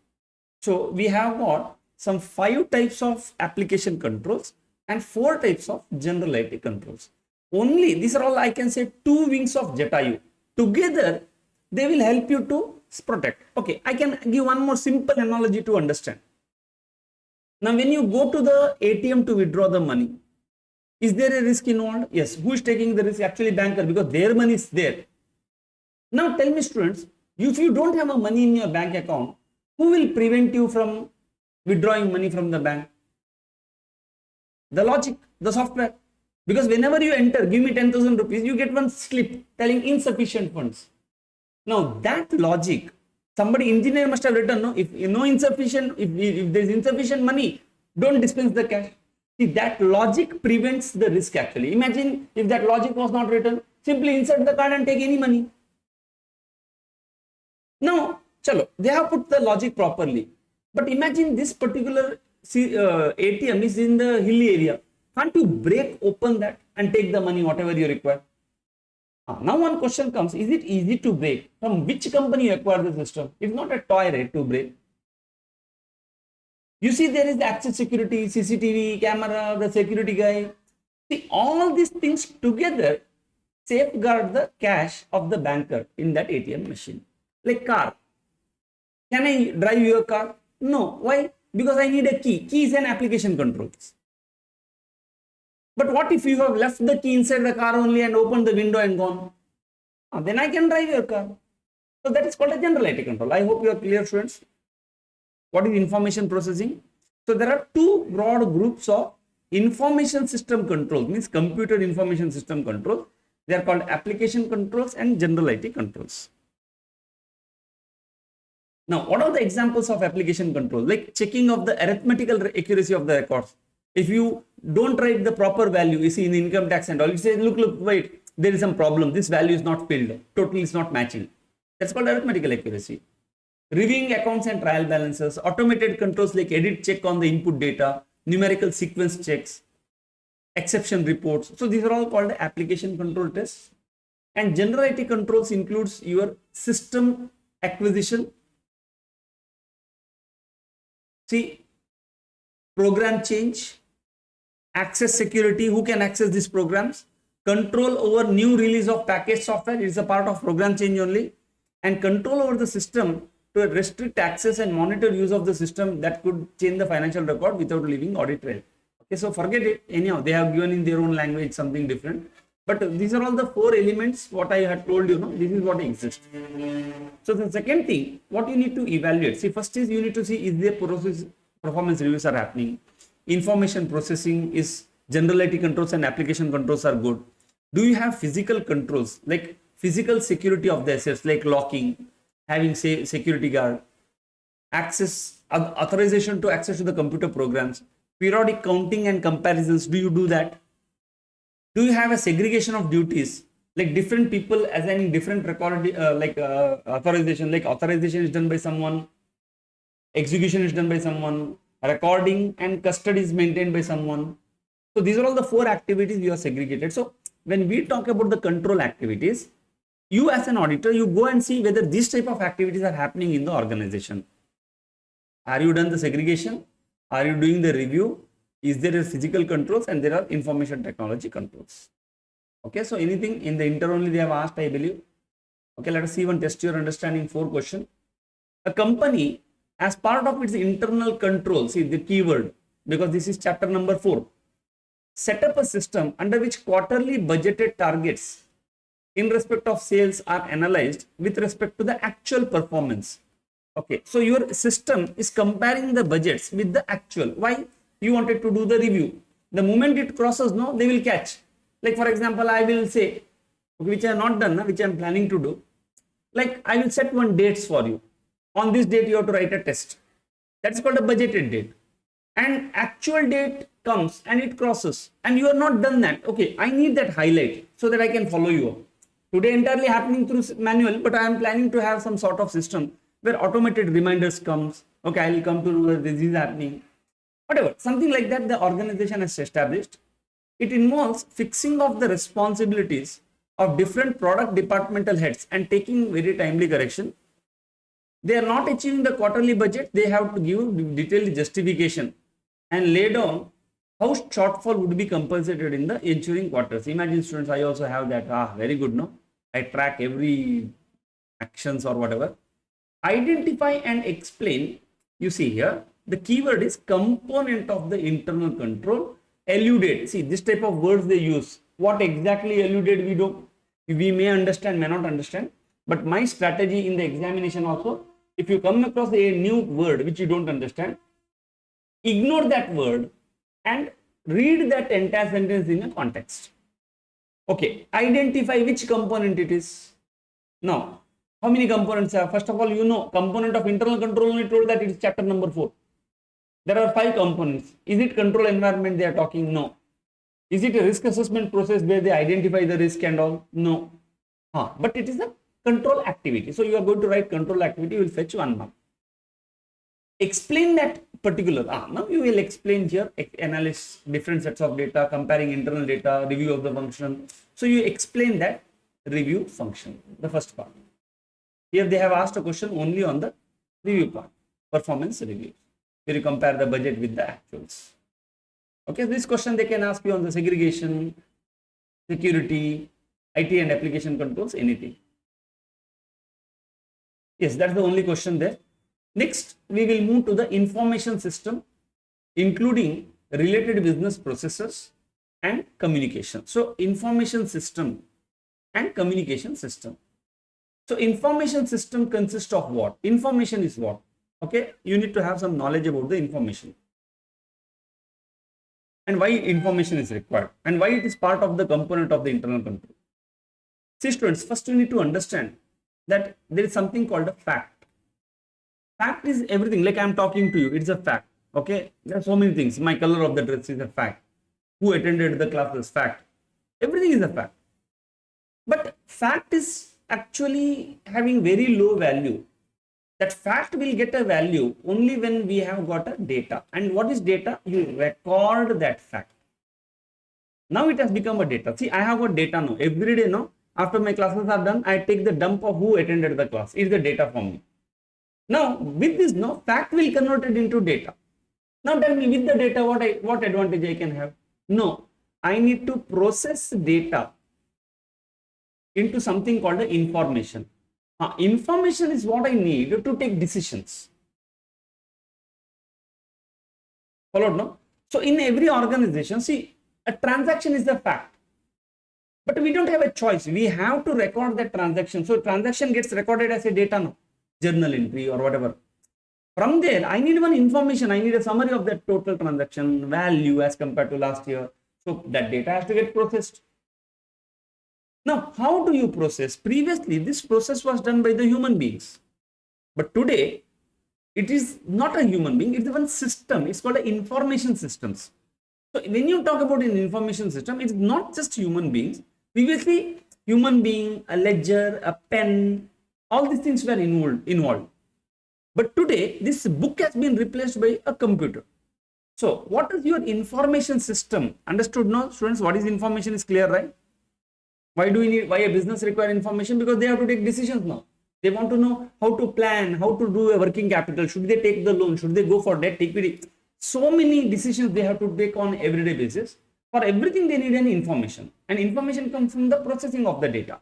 So we have got some 5 types of application controls and 4 types of general IT controls. Only these are all, I can say, 2 wings of Jatayu. Together, they will help you to protect. Okay, I can give one more simple analogy to understand. Now, when you go to the ATM to withdraw the money, is there a risk involved? Yes. Who is taking the risk? Actually, banker, because their money is there. Now, tell me, students, if you don't have a money in your bank account, who will prevent you from withdrawing money from the bank? The logic, the software. Because whenever you enter, give me 10,000 rupees, you get one slip telling insufficient funds. Now, that logic, somebody engineer must have written, no, if there is insufficient money, don't dispense the cash. See, that logic prevents the risk actually. Imagine if that logic was not written, simply insert the card and take any money. Now, chalo, they have put the logic properly. But imagine this particular ATM is in the hilly area. Can't you break open that and take the money, whatever you require? Now one question comes, is it easy to break? From which company you acquire the system? It's not a toy, right, to break. You see, there is the access security, CCTV, camera, the security guy. See, all these things together safeguard the cash of the banker in that ATM machine. Like car. Can I drive your car? No. Why? Because I need a key. Key is an application controls. But what if you have left the key inside the car only and opened the window and gone? Then I can drive your car. So that is called a general IT control. I hope you are clear, students. What is information processing? So there are two broad groups of information system controls, means computer information system controls. They are called application controls and general IT controls. Now, what are the examples of application control? Like checking of the arithmetical accuracy of the records. If you don't write the proper value, you see in the income tax and all, you say, look, wait, there is some problem. This value is not filled. Totally is not matching. That's called arithmetical accuracy. Reviewing accounts and trial balances, automated controls like edit check on the input data, numerical sequence checks, exception reports. So these are all called application control tests. And general IT controls includes your system acquisition. See, program change, access security, who can access these programs, control over new release of package software, it is a part of program change only, and control over the system to restrict access and monitor use of the system that could change the financial record without leaving audit trail. Okay, so forget it. Anyhow, they have given in their own language something different. But these are all the four elements what I had told you, no? This is what exists. So the second thing, what you need to evaluate. See, first is you need to see is there performance reviews are happening. Information processing is general IT controls and application controls are good. Do you have physical controls like physical security of the assets like locking, having say security guard, access, authorization to access to the computer programs, periodic counting and comparisons. Do you do that? Do you have a segregation of duties like different people assigning different record authorization, like authorization is done by someone, execution is done by someone, recording and custody is maintained by someone. So these are all the four activities you are segregated. So when we talk about the control activities, you as an auditor, you go and see whether these type of activities are happening in the organization. Are you done the segregation? Are you doing the review? Is there a physical controls and there are information technology controls? Okay, so anything in the inter only they have asked, I believe. Okay, let us see one test your understanding 4 question. A company as part of its internal control, see the keyword, because this is chapter number 4, set up a system under which quarterly budgeted targets in respect of sales are analyzed with respect to the actual performance. Okay, so your system is comparing the budgets with the actual. Why? You wanted to do the review. The moment it crosses, no, they will catch. Like for example, I will say, which I have not done, which I am planning to do. Like I will set one dates for you. On this date, you have to write a test. That's called a budgeted date. And actual date comes and it crosses and you are not done that. Okay, I need that highlight so that I can follow you up. Today entirely happening through manual, but I am planning to have some sort of system where automated reminders comes. Okay, I will come to know this is happening. Whatever, something like that the organization has established. It involves fixing of the responsibilities of different product departmental heads and taking very timely correction. They are not achieving the quarterly budget. They have to give detailed justification and lay down how shortfall would be compensated in the ensuing quarters. Imagine students, I also have that. Very good, no? I track every actions or whatever. Identify and explain. You see here, the keyword is component of the internal control. Eluded. See, this type of words they use. What exactly eluded we don't, we may understand, may not understand. But my strategy in the examination also, if you come across a new word which you don't understand, ignore that word and read that entire sentence in a context. Okay, identify which component it is. Now, how many components are? First of all, you know, component of internal control only told that it is chapter number 4. There are 5 components. Is it control environment they are talking? No. Is it a risk assessment process where they identify the risk and all? No. But it is a control activity. So you are going to write control activity, you will fetch 1 mark. Explain that particular, now you will explain here, analyze different sets of data, comparing internal data, review of the function. So you explain that review function, the first part. Here they have asked a question only on the review part, performance review, where you compare the budget with the actuals. Okay, this question they can ask you on the segregation, security, IT and application controls, anything. Yes, that's the only question there. Next, we will move to the information system, including related business processes and communication. So, information system and communication system. So, information system consists of what? Information is what? Okay, you need to have some knowledge about the information and why information is required and why it is part of the component of the internal control. See students, first you need to understand that there is something called a fact. Fact is everything, like I am talking to you, it's a fact. Okay, there are so many things. My color of the dress is a fact. Who attended the class is fact. Everything is a fact. But fact is actually having very low value. That fact will get a value only when we have got a data. And what is data? You record that fact. Now it has become a data. See, I have got data now. Every day now, after my classes are done, I take the dump of who attended the class. It's the data for me. Now, with this, no, fact will convert it into data. Now tell me, with the data, what advantage I can have? No, I need to process data into something called the information. Information is what I need to take decisions. Followed, no? So in every organization, see, a transaction is the fact. But we don't have a choice. We have to record that transaction. So transaction gets recorded as a data, no? Journal entry or whatever. From there, I need one information. I need a summary of that total transaction value as compared to last year. So that data has to get processed. Now, how do you process? Previously, this process was done by the human beings. But today, it is not a human being. It's one system. It's called information systems. So when you talk about an information system, it's not just human beings. Previously, human being, a ledger, a pen, all these things were involved. But today, this book has been replaced by a computer. So what is your information system? Understood now, students? What is information is clear, right? Why a business require information? Because they have to take decisions now. They want to know how to plan, how to do a working capital. Should they take the loan? Should they go for debt equity? So many decisions they have to take on everyday basis. For everything, they need an information. And information comes from the processing of the data.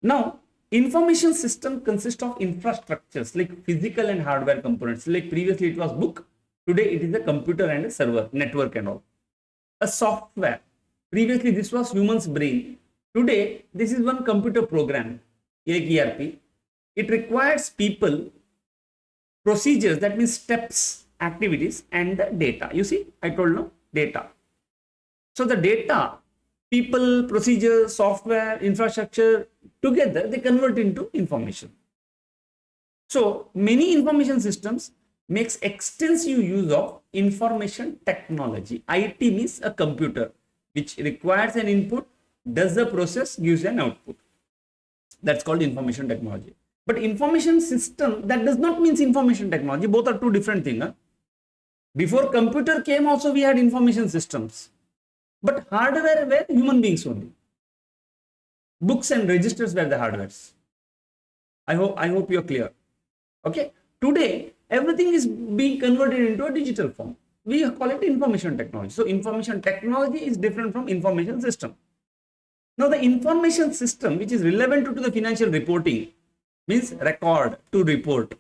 Now, information system consists of infrastructures like physical and hardware components. Like previously it was book. Today it is a computer and a server, network and all. A software. Previously this was human's brain. Today this is one computer program, like ERP. It requires people, procedures, that means steps, activities and the data. You see, I told no, data. So the data, people, procedures, software, infrastructure, together they convert into information. So many information systems makes extensive use of information technology. IT means a computer which requires an input, does the process, gives an output. That's called information technology. But information system, that does not mean information technology. Both are two different things. Huh? Before computer came also we had information systems. But hardware were human beings only. Books and registers were the hardwares. I hope you're clear. Okay. Today, everything is being converted into a digital form. We call it information technology. So information technology is different from information system. Now the information system which is relevant to the financial reporting means record to report,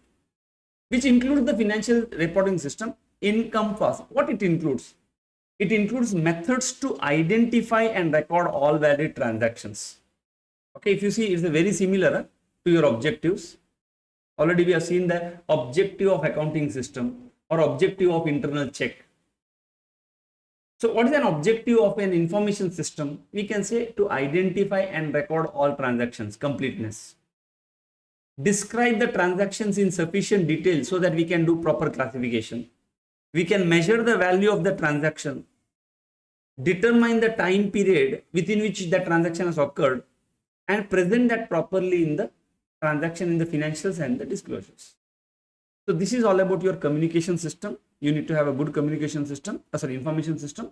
which includes the financial reporting system encompass. What it includes? It includes methods to identify and record all valid transactions. Okay, if you see, it's very similar to your objectives. Already we have seen the objective of accounting system or objective of internal check. So what is an objective of an information system? We can say to identify and record all transactions, completeness. Describe the transactions in sufficient detail so that we can do proper classification. We can measure the value of the transaction, determine the time period within which the transaction has occurred, and present that properly in the transaction, in the financials and the disclosures. So this is all about your communication system. You need to have a good communication system, information system,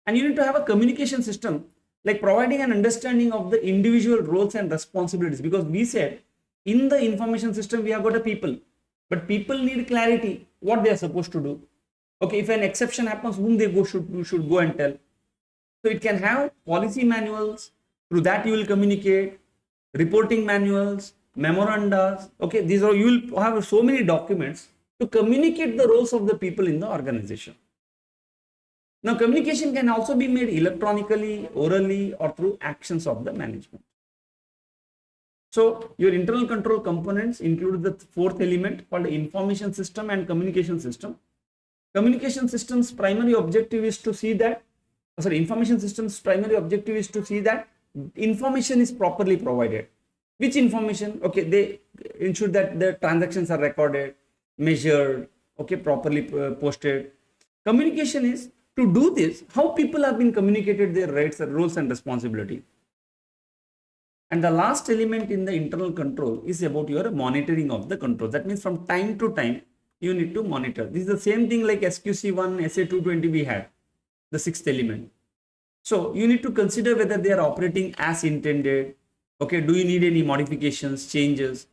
and you need to have a communication system like providing an understanding of the individual roles and responsibilities, because we said in the information system we have got a people, but people need clarity what they are supposed to do. Okay, if an exception happens, whom they should go and tell. So it can have policy manuals, through that you will communicate, reporting manuals, memoranda. Okay, these are, you will have so many documents to communicate the roles of the people in the organization. Now, communication can also be made electronically, orally, or through actions of the management. So your internal control components include the fourth element called information system and communication system. Communication system's primary objective is to see that, information system's primary objective is to see that information is properly provided. Which information? Okay, they ensure that the transactions are recorded, measured, okay, properly posted. Communication is to do this, how people have been communicated their rights, roles and responsibility. And the last element in the internal control is about your monitoring of the control. That means from time to time, you need to monitor. This is the same thing like SQC1, SA220 we had, the sixth element. So you need to consider whether they are operating as intended. Okay, do you need any modifications, changes?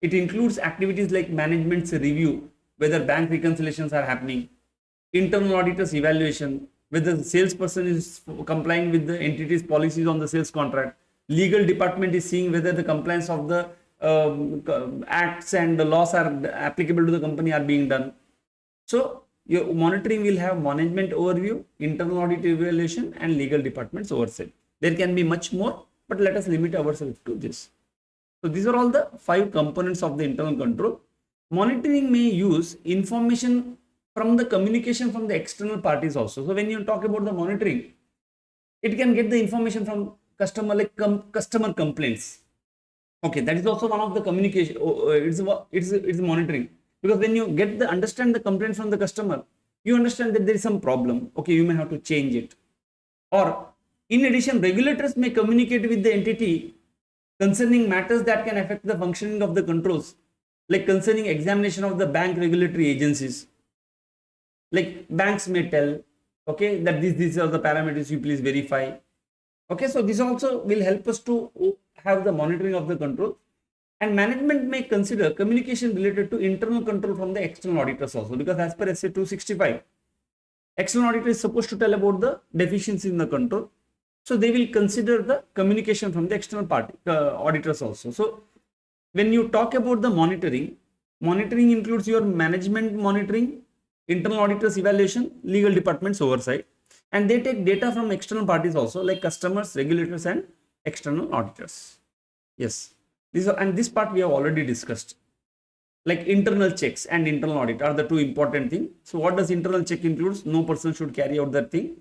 It includes activities like management's review, whether bank reconciliations are happening, internal auditors evaluation, whether the salesperson is complying with the entity's policies on the sales contract. Legal department is seeing whether the compliance of the acts and the laws are applicable to the company are being done. So your monitoring will have management overview, internal audit evaluation, and legal department's oversight. There can be much more, but let us limit ourselves to this. So these are all the 5 components of the internal control. Monitoring may use information from the communication from the external parties also. So when you talk about the monitoring, it can get the information from customer, like customer complaints. Okay, that is also one of the communication. It's monitoring, because when you get the understand the complaints from the customer, you understand that there is some problem. Okay, you may have to change it. Or in addition, regulators may communicate with the entity concerning matters that can affect the functioning of the controls, like concerning examination of the bank regulatory agencies. Like banks may tell, okay, that these are the parameters, you please verify. Okay, so this also will help us to have the monitoring of the control. And management may consider communication related to internal control from the external auditors also, because as per SA 265, external auditor is supposed to tell about the deficiency in the control. So they will consider the communication from the external party auditors also. So when you talk about the monitoring includes your management monitoring, internal auditors evaluation, legal department's oversight, and they take data from external parties also, like customers, regulators, and external auditors. Yes, this part we have already discussed. Like internal checks and internal audit are the 2 important things. So what does internal check includes? No person should carry out that thing.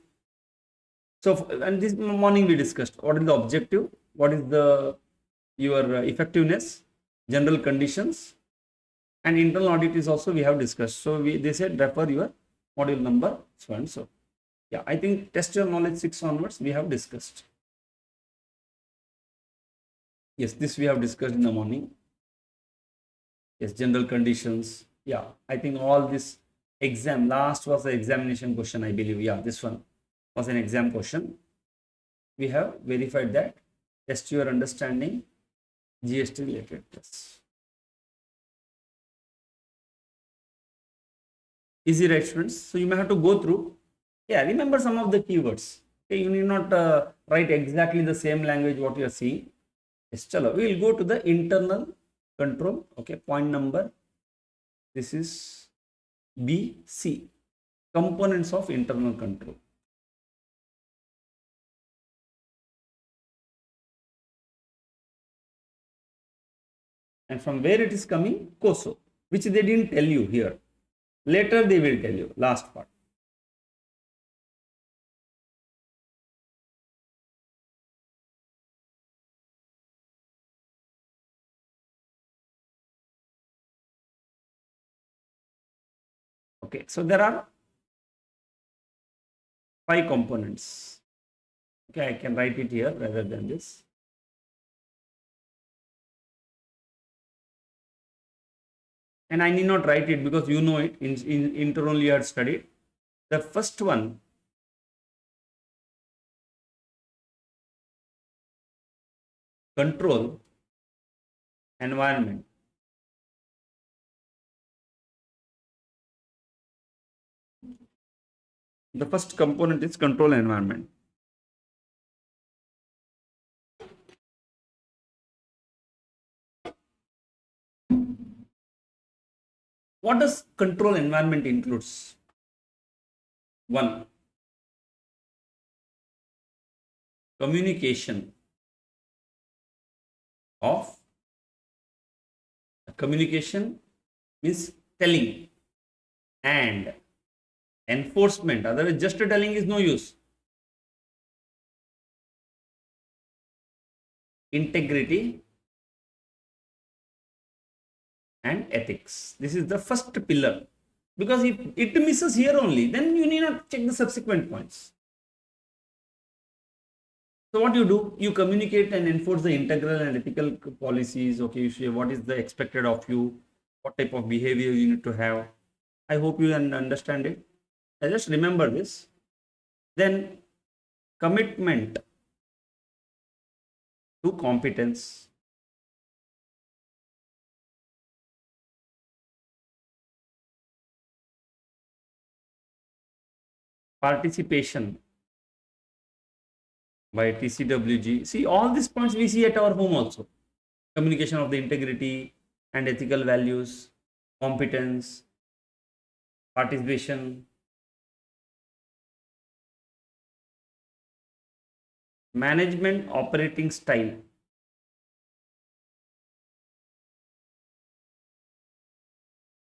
So, and this morning we discussed what is the objective, what is the your effectiveness, general conditions, and internal audit is also we have discussed. So they said refer your module number so and so. Yeah, I think test your knowledge 6 onwards we have discussed. Yes, this we have discussed in the morning. Yes, general conditions. Yeah, I think all this exam, last was the examination question, I believe. Yeah, this one was an exam question. We have verified that. Test your understanding, GST related tests. Easy, right, students? So you may have to go through. Yeah, remember some of the keywords. Okay, you need not write exactly the same language what you are seeing. Yes, chalo. We will go to the internal control. Okay, point number. This is BC. Components of internal control. And from where it is coming? COSO, which they didn't tell you here. Later they will tell you, last part. Okay, so there are 5 components. Okay, I can write it here rather than this. and I need not write it because you know it in internally you had studied. The first one, control environment. The first component is control environment. What does control environment includes? One, communication of communication means telling, and enforcement. Otherwise, just telling is no use. Integrity and ethics. This is the first pillar. Because if it misses here only, then you need not check the subsequent points. So what you do, you communicate and enforce the integral and ethical policies. Okay, you say what is the expected of you, what type of behavior you need to have. I hope you understand it. I just remember this. Then commitment to competence. Participation by TCWG. See, all these points we see at our home also. Communication of the integrity and ethical values, competence, participation, management operating style.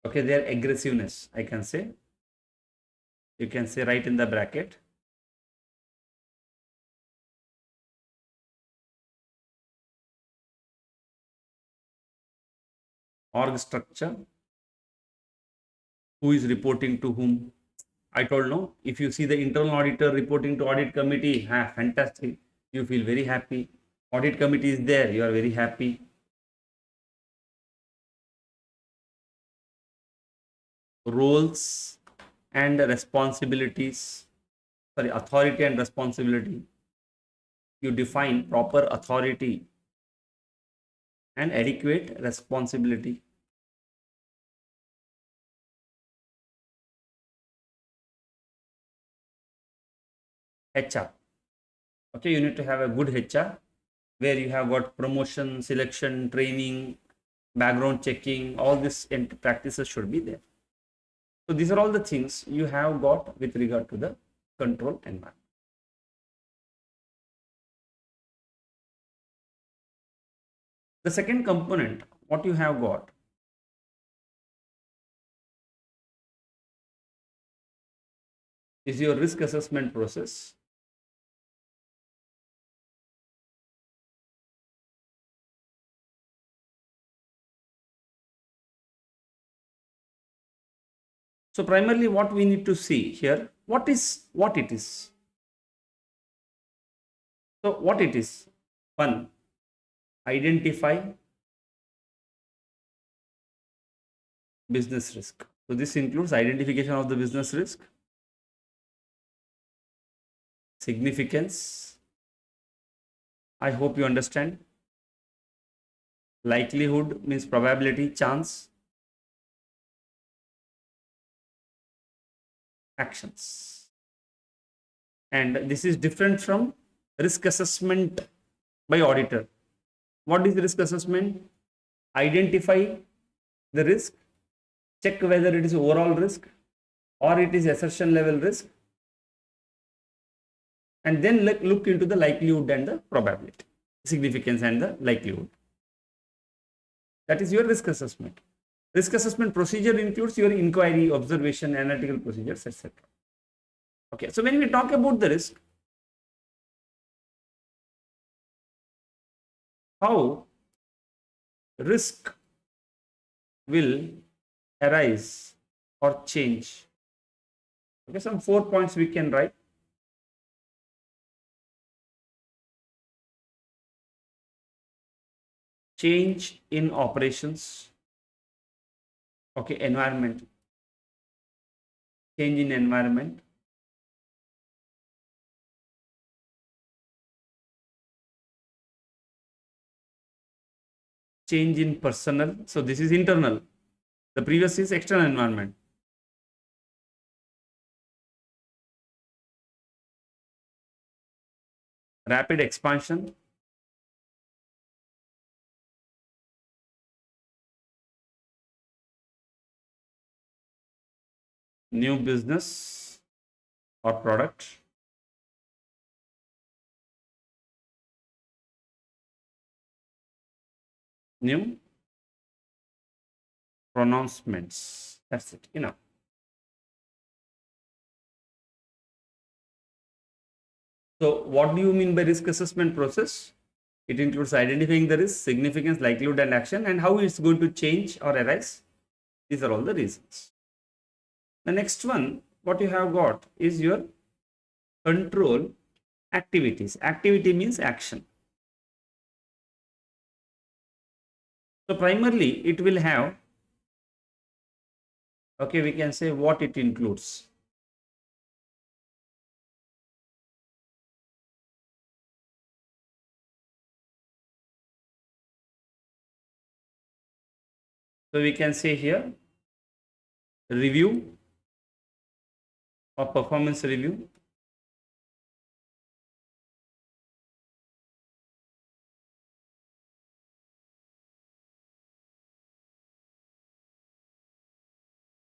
Okay, their aggressiveness, I can say. You can say right in the bracket. Org structure. Who is reporting to whom? I told no. If you see the internal auditor reporting to audit committee, fantastic. You feel very happy. Audit committee is there, you are very happy. Roles and responsibilities. Sorry, authority and responsibility. You define proper authority and adequate responsibility. HR. Okay, you need to have a good HR where you have got promotion, selection, training, background checking, all these practices should be there. So these are all the things you have got with regard to the control environment. The second component, what you have got is your risk assessment process. So primarily what we need to see here, what it is. So what it is? One, identify business risk. So this includes identification of the business risk, significance. I hope you understand. Likelihood means probability, chance, actions. And this is different from risk assessment by auditor. What is risk assessment? Identify the risk, check whether it is overall risk or it is assertion level risk, and then look into the likelihood and the probability, significance and the likelihood. That is your risk assessment. Risk assessment procedure includes your inquiry, observation, analytical procedures, etc. Okay, so when we talk about the risk, how risk will arise or change. Okay, some 4 points we can write. Change in operations, Okay, environment, change in environment, change in personnel. So this is internal. The previous is external environment. Rapid expansion, new business or product, new pronouncements. That's it. Enough. So what do you mean by risk assessment process? It includes identifying the risk, significance, likelihood, and action, and how it's going to change or arise. These are all the reasons. The next one, what you have got is your control activities. Activity means action. So primarily it will have, okay, we can say what it includes. So we can say here review or performance review,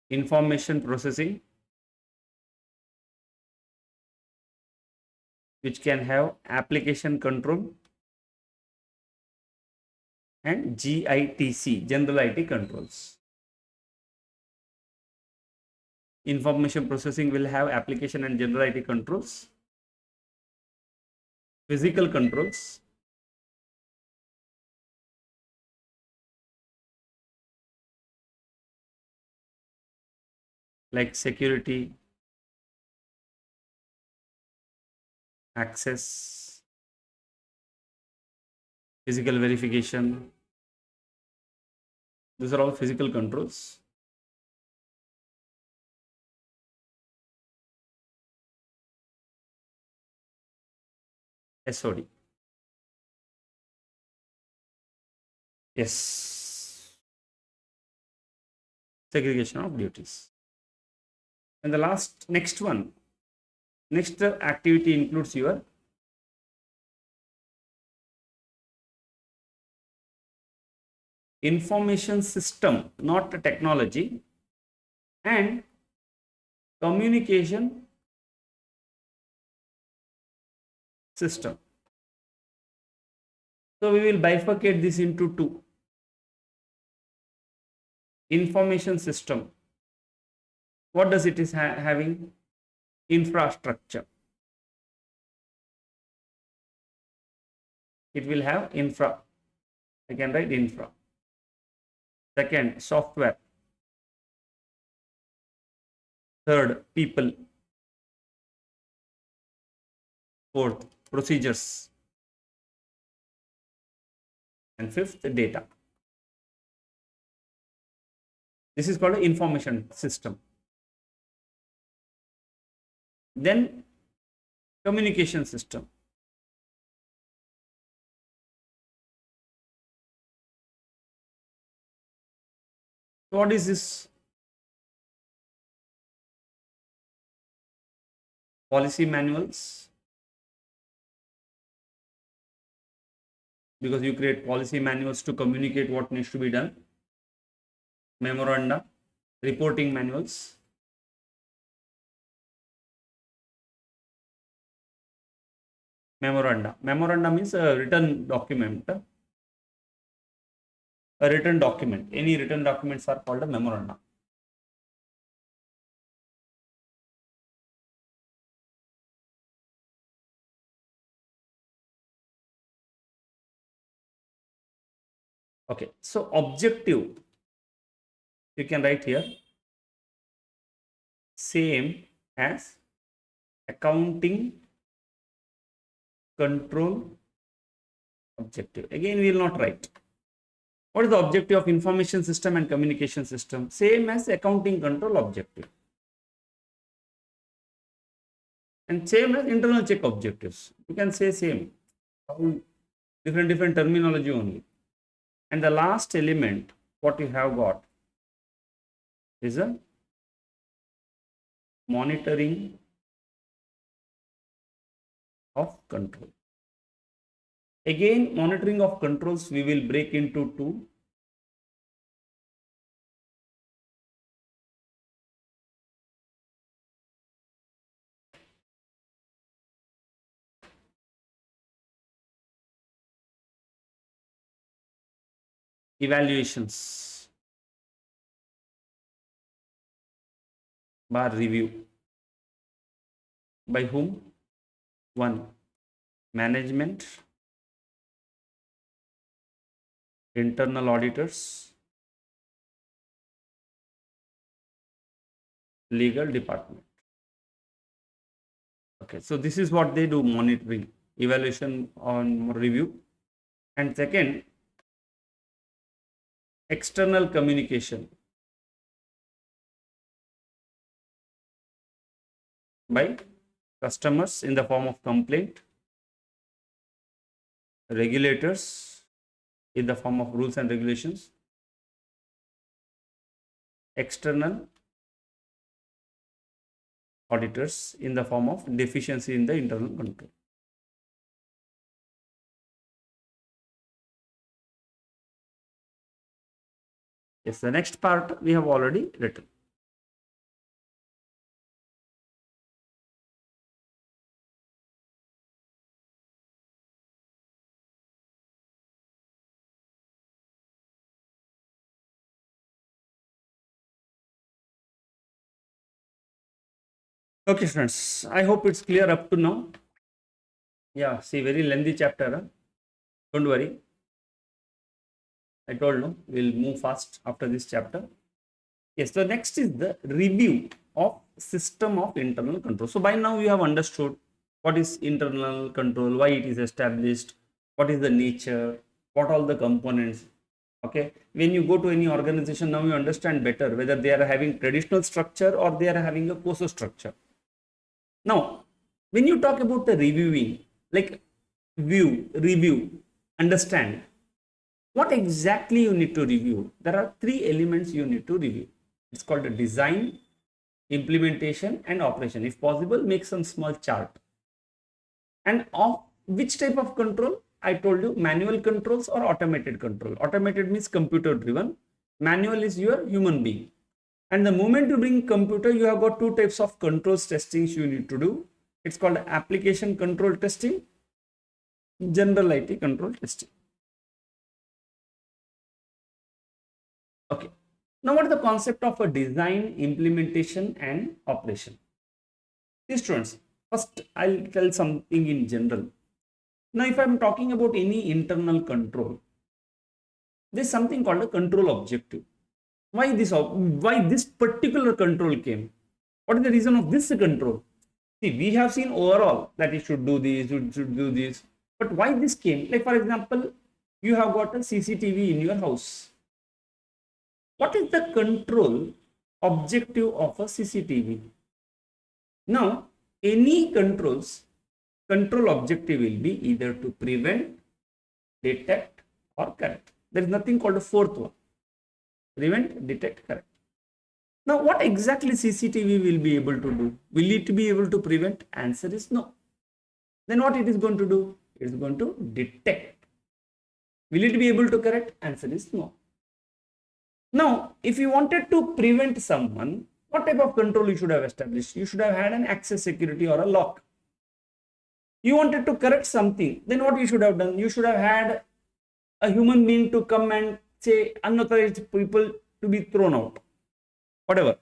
information processing, which can have application control, and GITC, general IT controls. Information processing will have application and general IT controls, physical controls, like security, access, physical verification. These are all physical controls. SOD. Yes. Segregation of duties. And the next one, next activity includes your information system, not technology, and communication system. So we will bifurcate this into two. Information system. What does it is having? Infrastructure. It will have infra. I can write infra. Second, software. Third, people. Fourth, procedures. And fifth, data. This is called an information system. Then communication system. So what is this? Policy manuals. Because you create policy manuals to communicate what needs to be done. Memoranda, reporting manuals. Memoranda. Memoranda means a written document. A written document. Any written documents are called a memoranda. Okay, so objective, you can write here, same as accounting control objective. Again, we will not write. What is the objective of information system and communication system? Same as accounting control objective. And same as internal check objectives. You can say same. Different terminology only. And the last element, what you have got is a monitoring of control. Again, monitoring of controls we will break into two. Evaluations bar review. By whom? One, management, internal auditors, legal department. Okay, so this is what they do, monitoring, evaluation on review. And second, external communication by customers in the form of complaint, regulators in the form of rules and regulations, external auditors in the form of deficiency in the internal control. Yes, the next part we have already written. Okay, friends, I hope it's clear up to now. Yeah, see, very lengthy chapter. Huh? Don't worry. I told you, we'll move fast after this chapter. Yes, so next is the review of system of internal control. So by now you have understood what is internal control, why it is established, what is the nature, what all the components. Okay, when you go to any organization, now you understand better whether they are having traditional structure or they are having a COSO structure. Now, when you talk about the reviewing, like review, understand what exactly you need to review. There are three elements you need to review. It's called a design, implementation, and operation. If possible, make some small chart. And of which type of control? I told you, manual controls or automated control. Automated means computer driven. Manual is your human being. And the moment you bring computer, you have got two types of controls testings you need to do. It's called application control testing, general IT control testing. Okay. Now, what is the concept of a design, implementation, and operation? These students, first I'll tell something in general. Now, if I'm talking about any internal control, there's something called a control objective. Why this particular control came? What is the reason of this control? See, we have seen overall that it should do this, it should do this. But why this came? Like, for example, you have got a CCTV in your house. What is the control objective of a CCTV? Now, any control objective will be either to prevent, detect, or correct. There is nothing called a fourth one. Prevent, detect, correct. Now, what exactly CCTV will be able to do? Will it be able to prevent? Answer is no. Then what it is going to do? It is going to detect. Will it be able to correct? Answer is no. Now, if you wanted to prevent someone, what type of control you should have established? You should have had an access security or a lock. You wanted to correct something, then what you should have done? You should have had a human being to come and say unauthorized people to be thrown out. Whatever.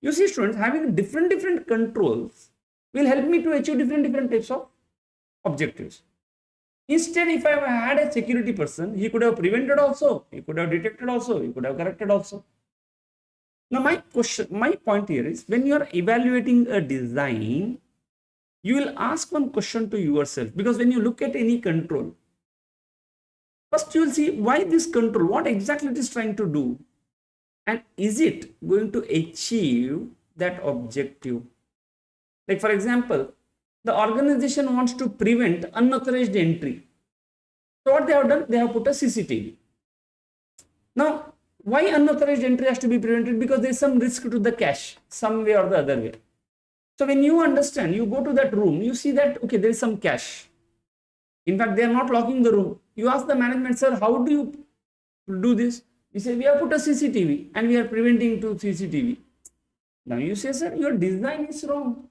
You see, students, having different controls will help me to achieve different types of objectives. Instead, if I had a security person, he could have prevented also, he could have detected also, he could have corrected also. Now, my point here is, when you are evaluating a design, you will ask one question to yourself, because when you look at any control, First, you will see why this control, what exactly it is trying to do, and is it going to achieve that objective. Like for example, the organization wants to prevent unauthorized entry. So what they have done, they have put a CCTV. Now, why unauthorized entry has to be prevented? Because there is some risk to the cache, some way or the other way. So when you understand, you go to that room, you see that, okay, there is some cache. In fact, they are not locking the room. You ask the management, sir, how do you do this? You say, we have put a CCTV and we are preventing to CCTV. Now you say, sir, your design is wrong.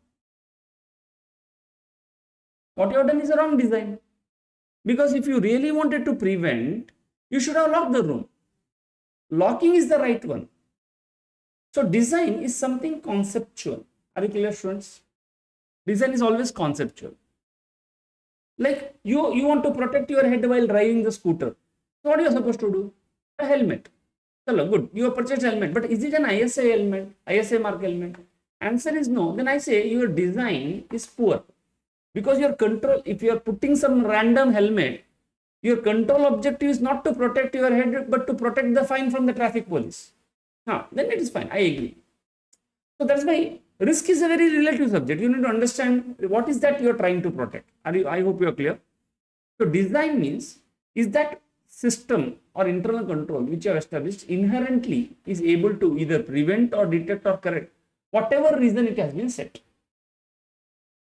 What you have done is a wrong design. Because if you really wanted to prevent, you should have locked the room. Locking is the right one. So design is something conceptual. Are you clear, students? Design is always conceptual. Like you want to protect your head while driving the scooter. So what are you supposed to do? A helmet. Hello, good. You have purchased helmet, but is it an ISA helmet? ISA mark helmet? Answer is no. Then I say your design is poor. Because your control, if you are putting some random helmet, your control objective is not to protect your head, but to protect the fine from the traffic police. Then it is fine. I agree. So that's why risk is a very relative subject. You need to understand what is that you are trying to protect. I hope you are clear. So design means is that system or internal control which you have established inherently is able to either prevent or detect or correct whatever reason it has been set.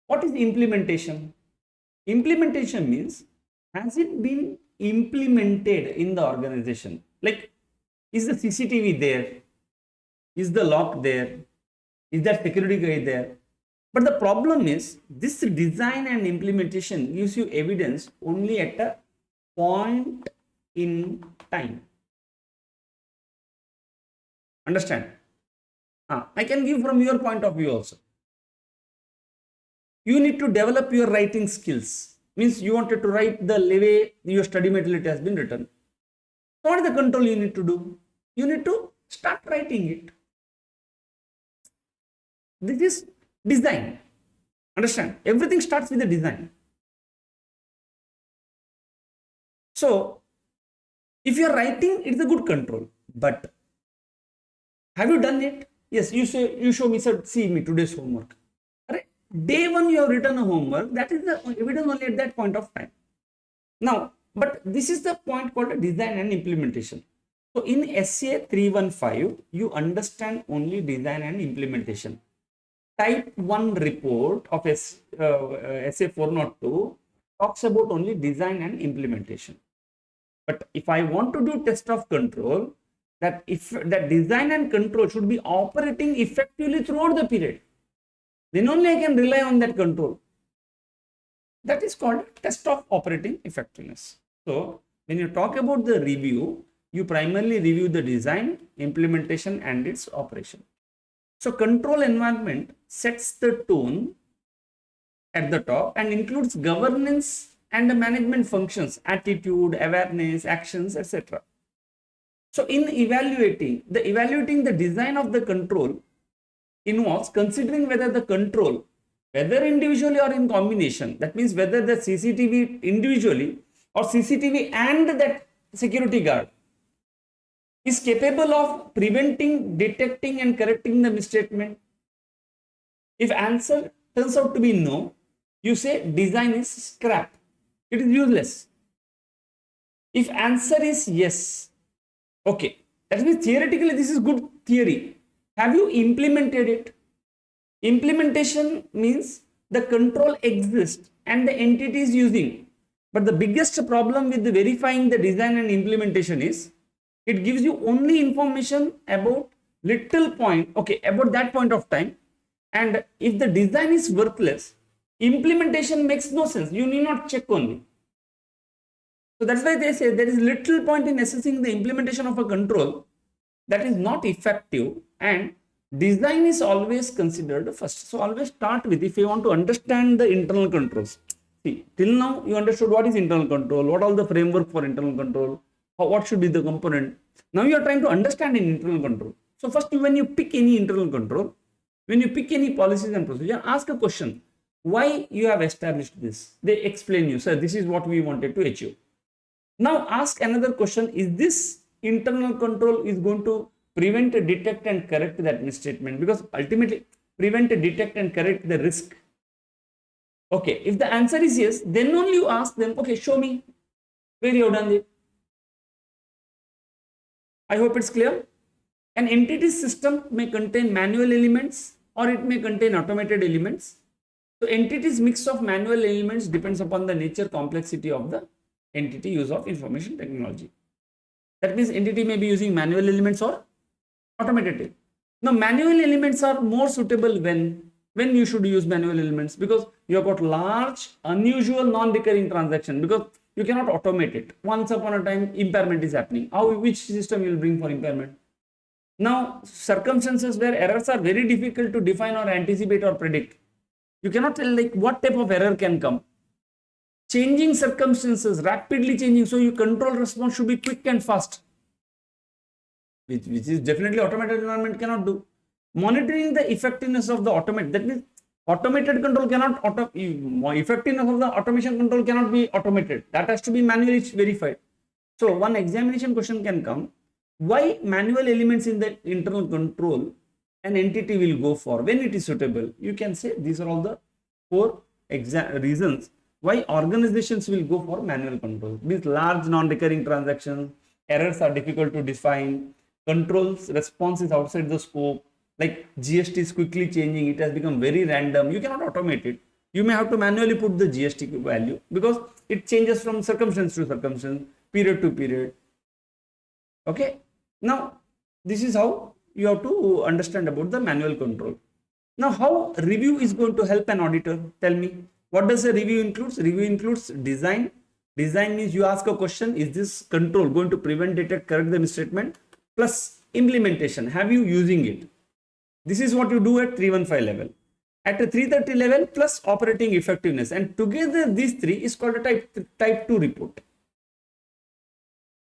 What is implementation? Implementation means, has it been implemented in the organization? Like, is the CCTV there? Is the lock there? Is that security guy there? But the problem is, this design and implementation gives you evidence only at a point in time. Understand? I can give from your point of view also. You need to develop your writing skills. Means you wanted to write the way your study material has been written. What is the control you need to do? You need to start writing it. This is design. Understand? Everything starts with the design. So, if you are writing, it's a good control. But have you done it? Yes, you show me, sir, see me today's homework. Day one you have written a homework, that is the evidence only at that point of time. Now, but this is the point called design and implementation. So in SA 315, you understand only design and implementation. Type 1 report of SA 402 talks about only design and implementation. But if I want to do test of control, that if that design and control should be operating effectively throughout the period, then only I can rely on that control. That is called test of operating effectiveness. So when you talk about the review, you primarily review the design, implementation and its operation. So control environment sets the tone at the top and includes governance and the management functions, attitude, awareness, actions, etc. So in evaluating the design of the control involves considering whether the control, whether individually or in combination, that means whether the CCTV individually or CCTV and that security guard is capable of preventing, detecting and correcting the misstatement. If answer turns out to be no, you say design is scrap. It is useless. If answer is yes, okay, that means theoretically this is good theory. Have you implemented it? Implementation means the control exists and the entity is using. But the biggest problem with verifying the design and implementation is it gives you only information about little point, okay, about that point of time. And if the design is worthless, implementation makes no sense. You need not check only. So that's why they say there is little point in assessing the implementation of a control that is not effective, and design is always considered first. So always start with, if you want to understand the internal controls. See, till now you understood what is internal control, what all the framework for internal control, what should be the component. Now you are trying to understand an internal control. So first, when you pick any internal control, when you pick any policies and procedure, ask a question. Why you have established this? They explain you, sir, this is what we wanted to achieve. Now ask another question, is this internal control is going to prevent, detect and correct that misstatement? Because ultimately prevent, detect and correct the risk. Okay, if the answer is yes, then only you ask them, okay, show me where you have done it. I hope it's clear. An entity system may contain manual elements or it may contain automated elements. So entities mix of manual elements depends upon the nature, complexity of the entity use of information technology. That means entity may be using manual elements or automated. Now manual elements are more suitable when you should use manual elements, because you have got large, unusual, non-recurring transaction, because you cannot automate it. Once upon a time, impairment is happening. Which system you will bring for impairment? Now, circumstances where errors are very difficult to define or anticipate or predict. You cannot tell like what type of error can come. Changing circumstances, rapidly changing, so your control response should be quick and fast, which is definitely automated environment cannot do. Monitoring the effectiveness of the automate, that means automated control cannot effectiveness of the automation control cannot be automated. That has to be manually verified. So one examination question can come, why manual elements in the internal control an entity will go for when it is suitable? You can say these are all the 4 reasons why organizations will go for manual control. These large non-recurring transactions, errors are difficult to define, controls response is outside the scope, like GST is quickly changing, it has become very random, you cannot automate it. You may have to manually put the GST value because it changes from circumstance to circumstance, period to period. Okay, now this is how you have to understand about the manual control. Now how review is going to help an auditor? Tell me, what does a review includes? Review includes design. Design means you ask a question, is this control going to prevent, detect, correct the misstatement? Plus implementation, have you using it? This is what you do at 315 level. At a 330 level, plus operating effectiveness, and together these 3 is called a type 2 report.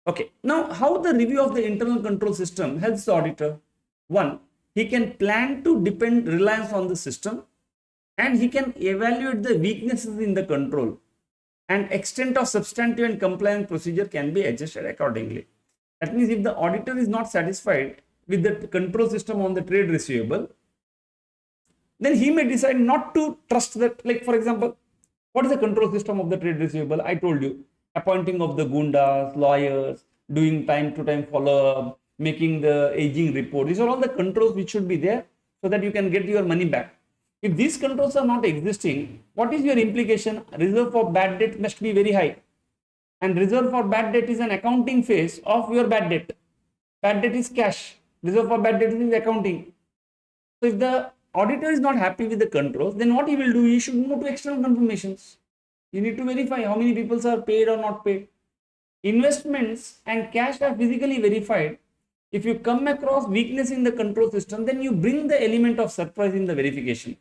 Okay, now how the review of the internal control system helps the auditor? One, he can plan to depend reliance on the system, and he can evaluate the weaknesses in the control, and extent of substantive and compliance procedure can be adjusted accordingly. That means if the auditor is not satisfied with the control system on the trade receivable, then he may decide not to trust that. Like for example, what is the control system of the trade receivable? I told you, appointing of the gundas, lawyers, doing time to time follow-up, making the aging report. These are all the controls which should be there so that you can get your money back. If these controls are not existing, what is your implication? Reserve for bad debt must be very high. And reserve for bad debt is an accounting phase of your bad debt. Bad debt is cash. Reserve for bad debt is accounting. So if the auditor is not happy with the controls, then what he will do? He should move to external confirmations. You need to verify how many people are paid or not paid. Investments and cash are physically verified. If you come across weakness in the control system, then you bring the element of surprise in the verification.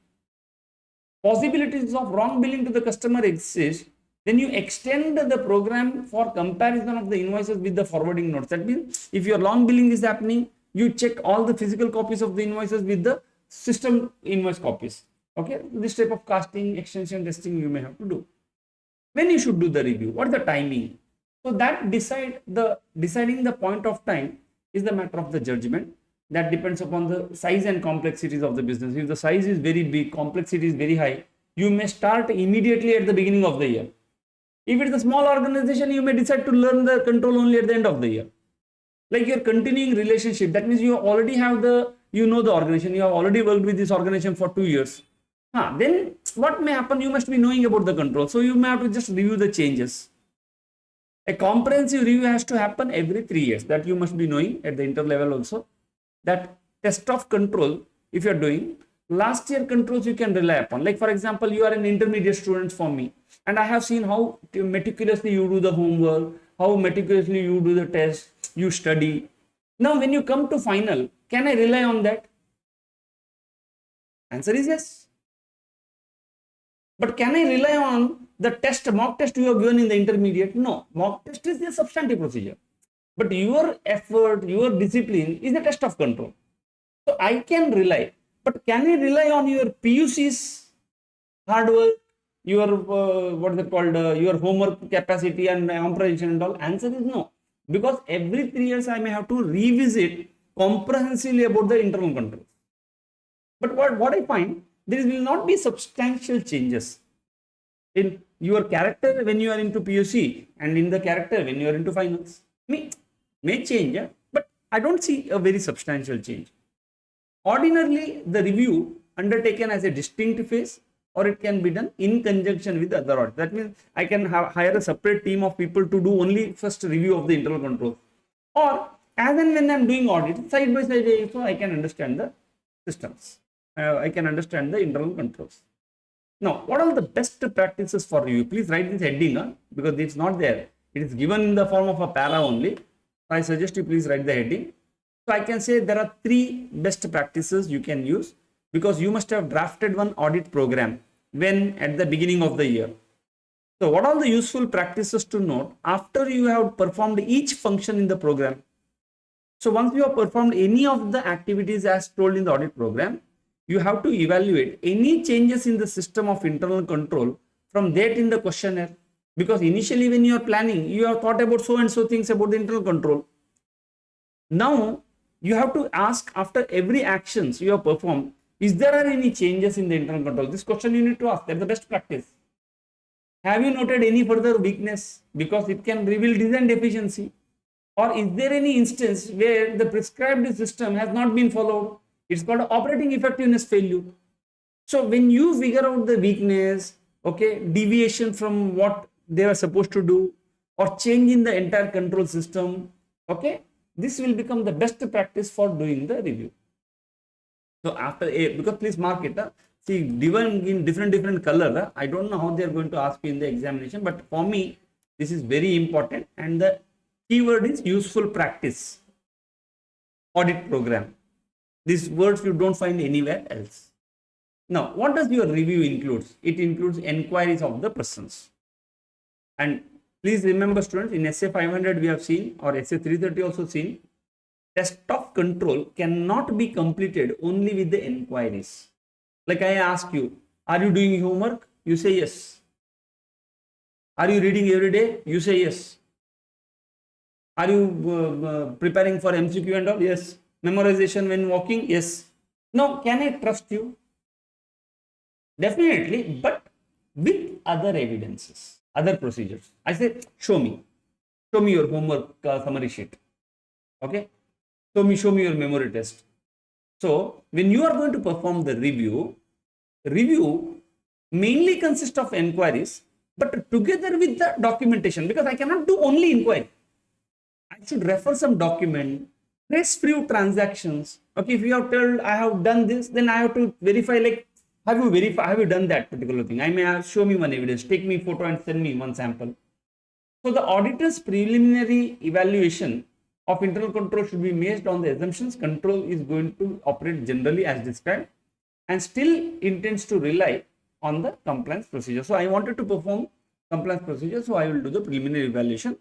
Possibilities of wrong billing to the customer exist, then you extend the program for comparison of the invoices with the forwarding notes. That means if your long billing is happening, you check all the physical copies of the invoices with the system invoice copies. Okay, this type of casting, extension testing you may have to do. When you should do the review, what is the timing? So that deciding the point of time is the matter of the judgment. That depends upon the size and complexities of the business. If the size is very big, complexity is very high, you may start immediately at the beginning of the year. If it is a small organization, you may decide to learn the control only at the end of the year. Like your continuing relationship, that means you already have you know the organization, you have already worked with this organization for 2 years. Then what may happen? You must be knowing about the control. So you may have to just review the changes. A comprehensive review has to happen every 3 years. That you must be knowing at the inter level also. That test of control, if you are doing, last year controls you can rely upon. Like for example, you are an intermediate student for me, and I have seen how meticulously you do the homework, how meticulously you do the test, you study. Now when you come to final, can I rely on that? Answer is yes. But can I rely on the test, mock test you have given in the intermediate? No, mock test is a substantive procedure. But your effort, your discipline is the test of control. So I can rely. But can I rely on your PUC's hard work, your what is it called, your homework capacity and comprehension and all? Answer is no, because every 3 years I may have to revisit comprehensively about the internal control. But what I find, there will not be substantial changes in your character when you are into POC and in the character when you are into finals. May change, yeah? But I don't see a very substantial change. Ordinarily, the review undertaken as a distinct phase, or it can be done in conjunction with the other audit. That means I can hire a separate team of people to do only first review of the internal control, or as and when I'm doing audit side by side, so I can understand the systems. I can understand the internal controls. Now, what are the best practices for review? Please write this heading, because it's not there. It is given in the form of a para only. I suggest you please write the heading. So I can say there are 3 best practices you can use, because you must have drafted one audit program when at the beginning of the year. So what are the useful practices to note after you have performed each function in the program? So once you have performed any of the activities as told in the audit program, you have to evaluate any changes in the system of internal control from that in the questionnaire. Because initially when you are planning, you have thought about so and so things about the internal control. Now you have to ask after every actions you have performed, is there are any changes in the internal control? This question you need to ask. That's the best practice. Have you noted any further weakness? Because it can reveal design deficiency. Or is there any instance where the prescribed system has not been followed? It's called operating effectiveness failure. So when you figure out the weakness, okay, deviation from what they are supposed to do, or change in the entire control system, okay, this will become the best practice for doing the review. So after a, because please mark it, see, given in different color, I don't know how they are going to ask you in the examination, but for me this is very important, and the keyword is useful practice audit program. These words you don't find anywhere else. Now, what does your review includes? It includes enquiries of the persons. And please remember, students, in SA 500 we have seen, or SA 330 also seen, test of control cannot be completed only with the enquiries. Like I ask you, are you doing homework? You say yes. Are you reading every day? You say yes. Are you preparing for MCQ and all? Yes. Memorization when walking? Yes. Now, can I trust you? Definitely, but with other evidences, other procedures. I say, show me your homework summary sheet. Okay. Show me your memory test. So when you are going to perform the review mainly consists of enquiries, but together with the documentation, because I cannot do only inquiry. I should refer some document, trace few transactions. Okay, if you have told I have done this, then I have to verify, like, have you done that particular thing? I may have, show me one evidence, take me photo and send me one sample. So the auditor's preliminary evaluation of internal control should be based on the assumptions control is going to operate generally as described, and still intends to rely on the compliance procedure. So I wanted to perform compliance procedure, so I will do the preliminary evaluation.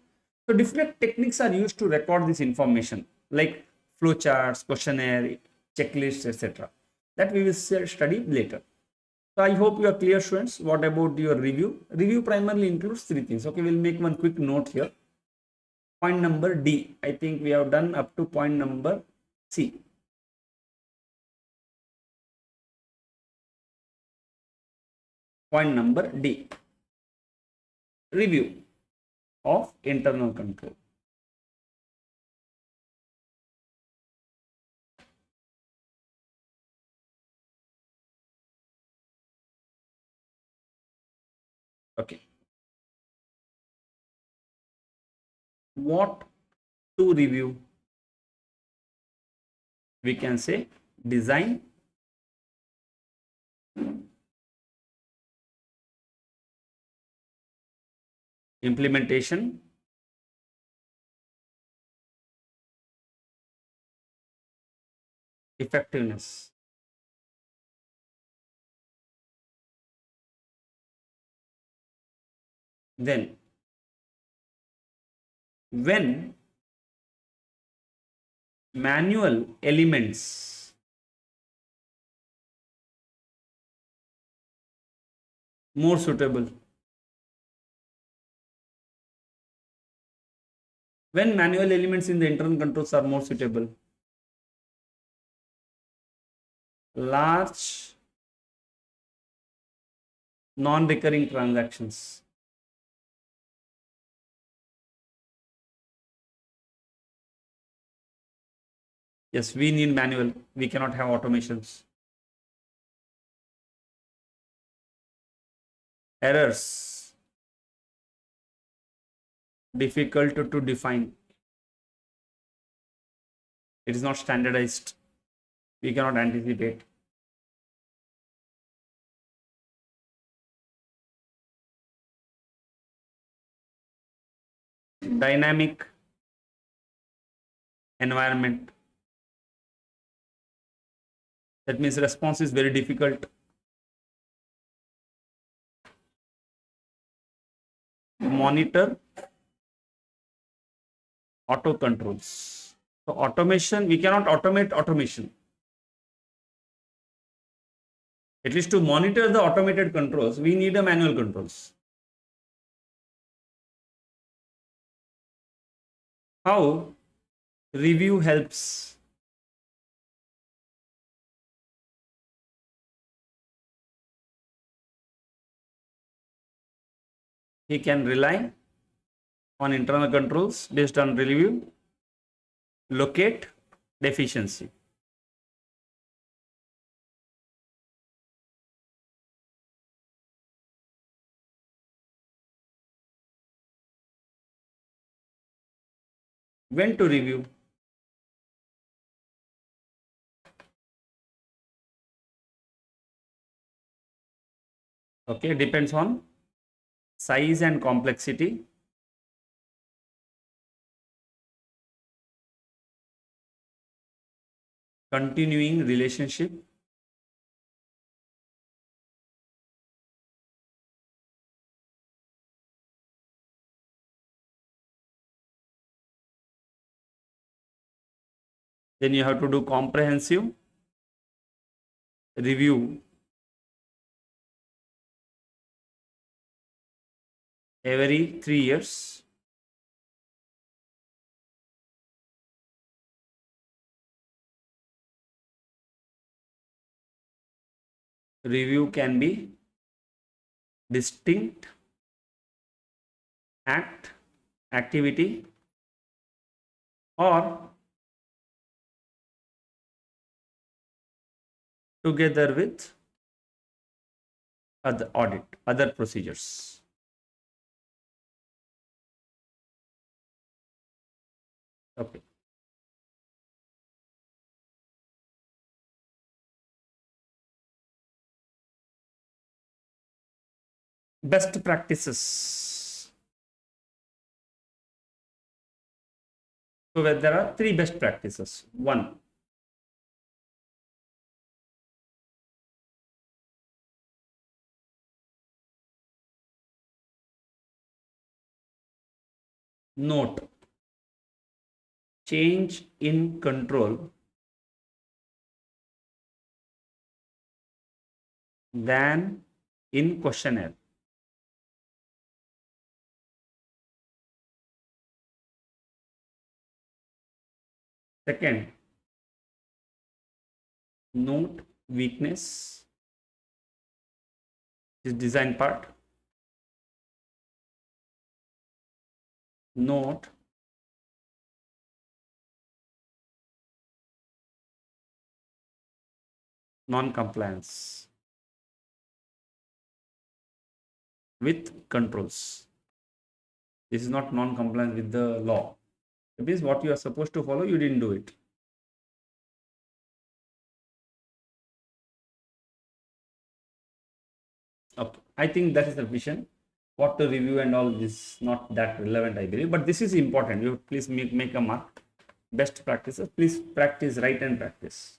So different techniques are used to record this information, like flowcharts, questionnaire, checklists, etc. That we will study later. So I hope you are clear, students. What about your review? Review primarily includes 3 things. Okay, we'll make one quick note here. Point number D. I think we have done up to point number C. Point number D. Review of internal control. Okay. What to review? We can say design, implementation, effectiveness. Then, when manual elements More suitable. When manual elements in the internal controls are more suitable. Large non-recurring transactions. Yes, we need manual. We cannot have automations. Errors. Difficult to define. It is not standardized. We cannot anticipate. Dynamic environment. That means response is very difficult. Monitor auto controls. So automation, we cannot automate automation. At least to monitor the automated controls, we need a manual controls. How review helps? He can rely on internal controls based on review, locate deficiency. When to review? Okay, depends on size and complexity. Continuing relationship. Then you have to do comprehensive review every 3 years. Review can be distinct act, activity, or together with other audit, other procedures. Okay. Best practices. So there are 3 best practices. 1, note change in control than in questionnaire. Second, note weakness is design part. Note non-compliance with controls. This is not non-compliance with the law. It means what you are supposed to follow, you didn't do it. Okay, I think that is sufficient. What to review and all is not that relevant, I believe, but this is important. You please make a mark. Best practices, please practice, write and practice.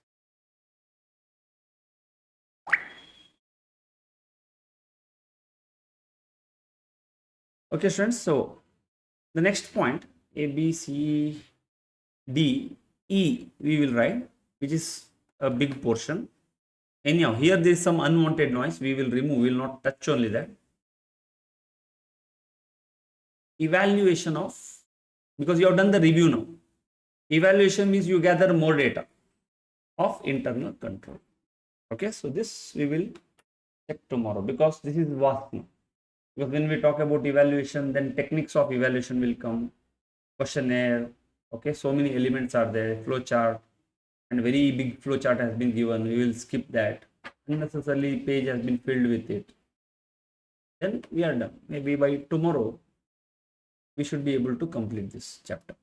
Okay, students. So the next point, A, B, C, D, E, we will write, which is a big portion. Anyhow, here there is some unwanted noise. We will remove, we will not touch only that. Evaluation of, because you have done the review now. Evaluation means you gather more data of internal control. Okay, so this we will check tomorrow, because this is vast now. Because when we talk about evaluation, then techniques of evaluation will come, questionnaire. Okay, so many elements are there, flow chart, and very big flow chart has been given. We will skip that. Unnecessarily page has been filled with it. Then we are done. Maybe by tomorrow we should be able to complete this chapter.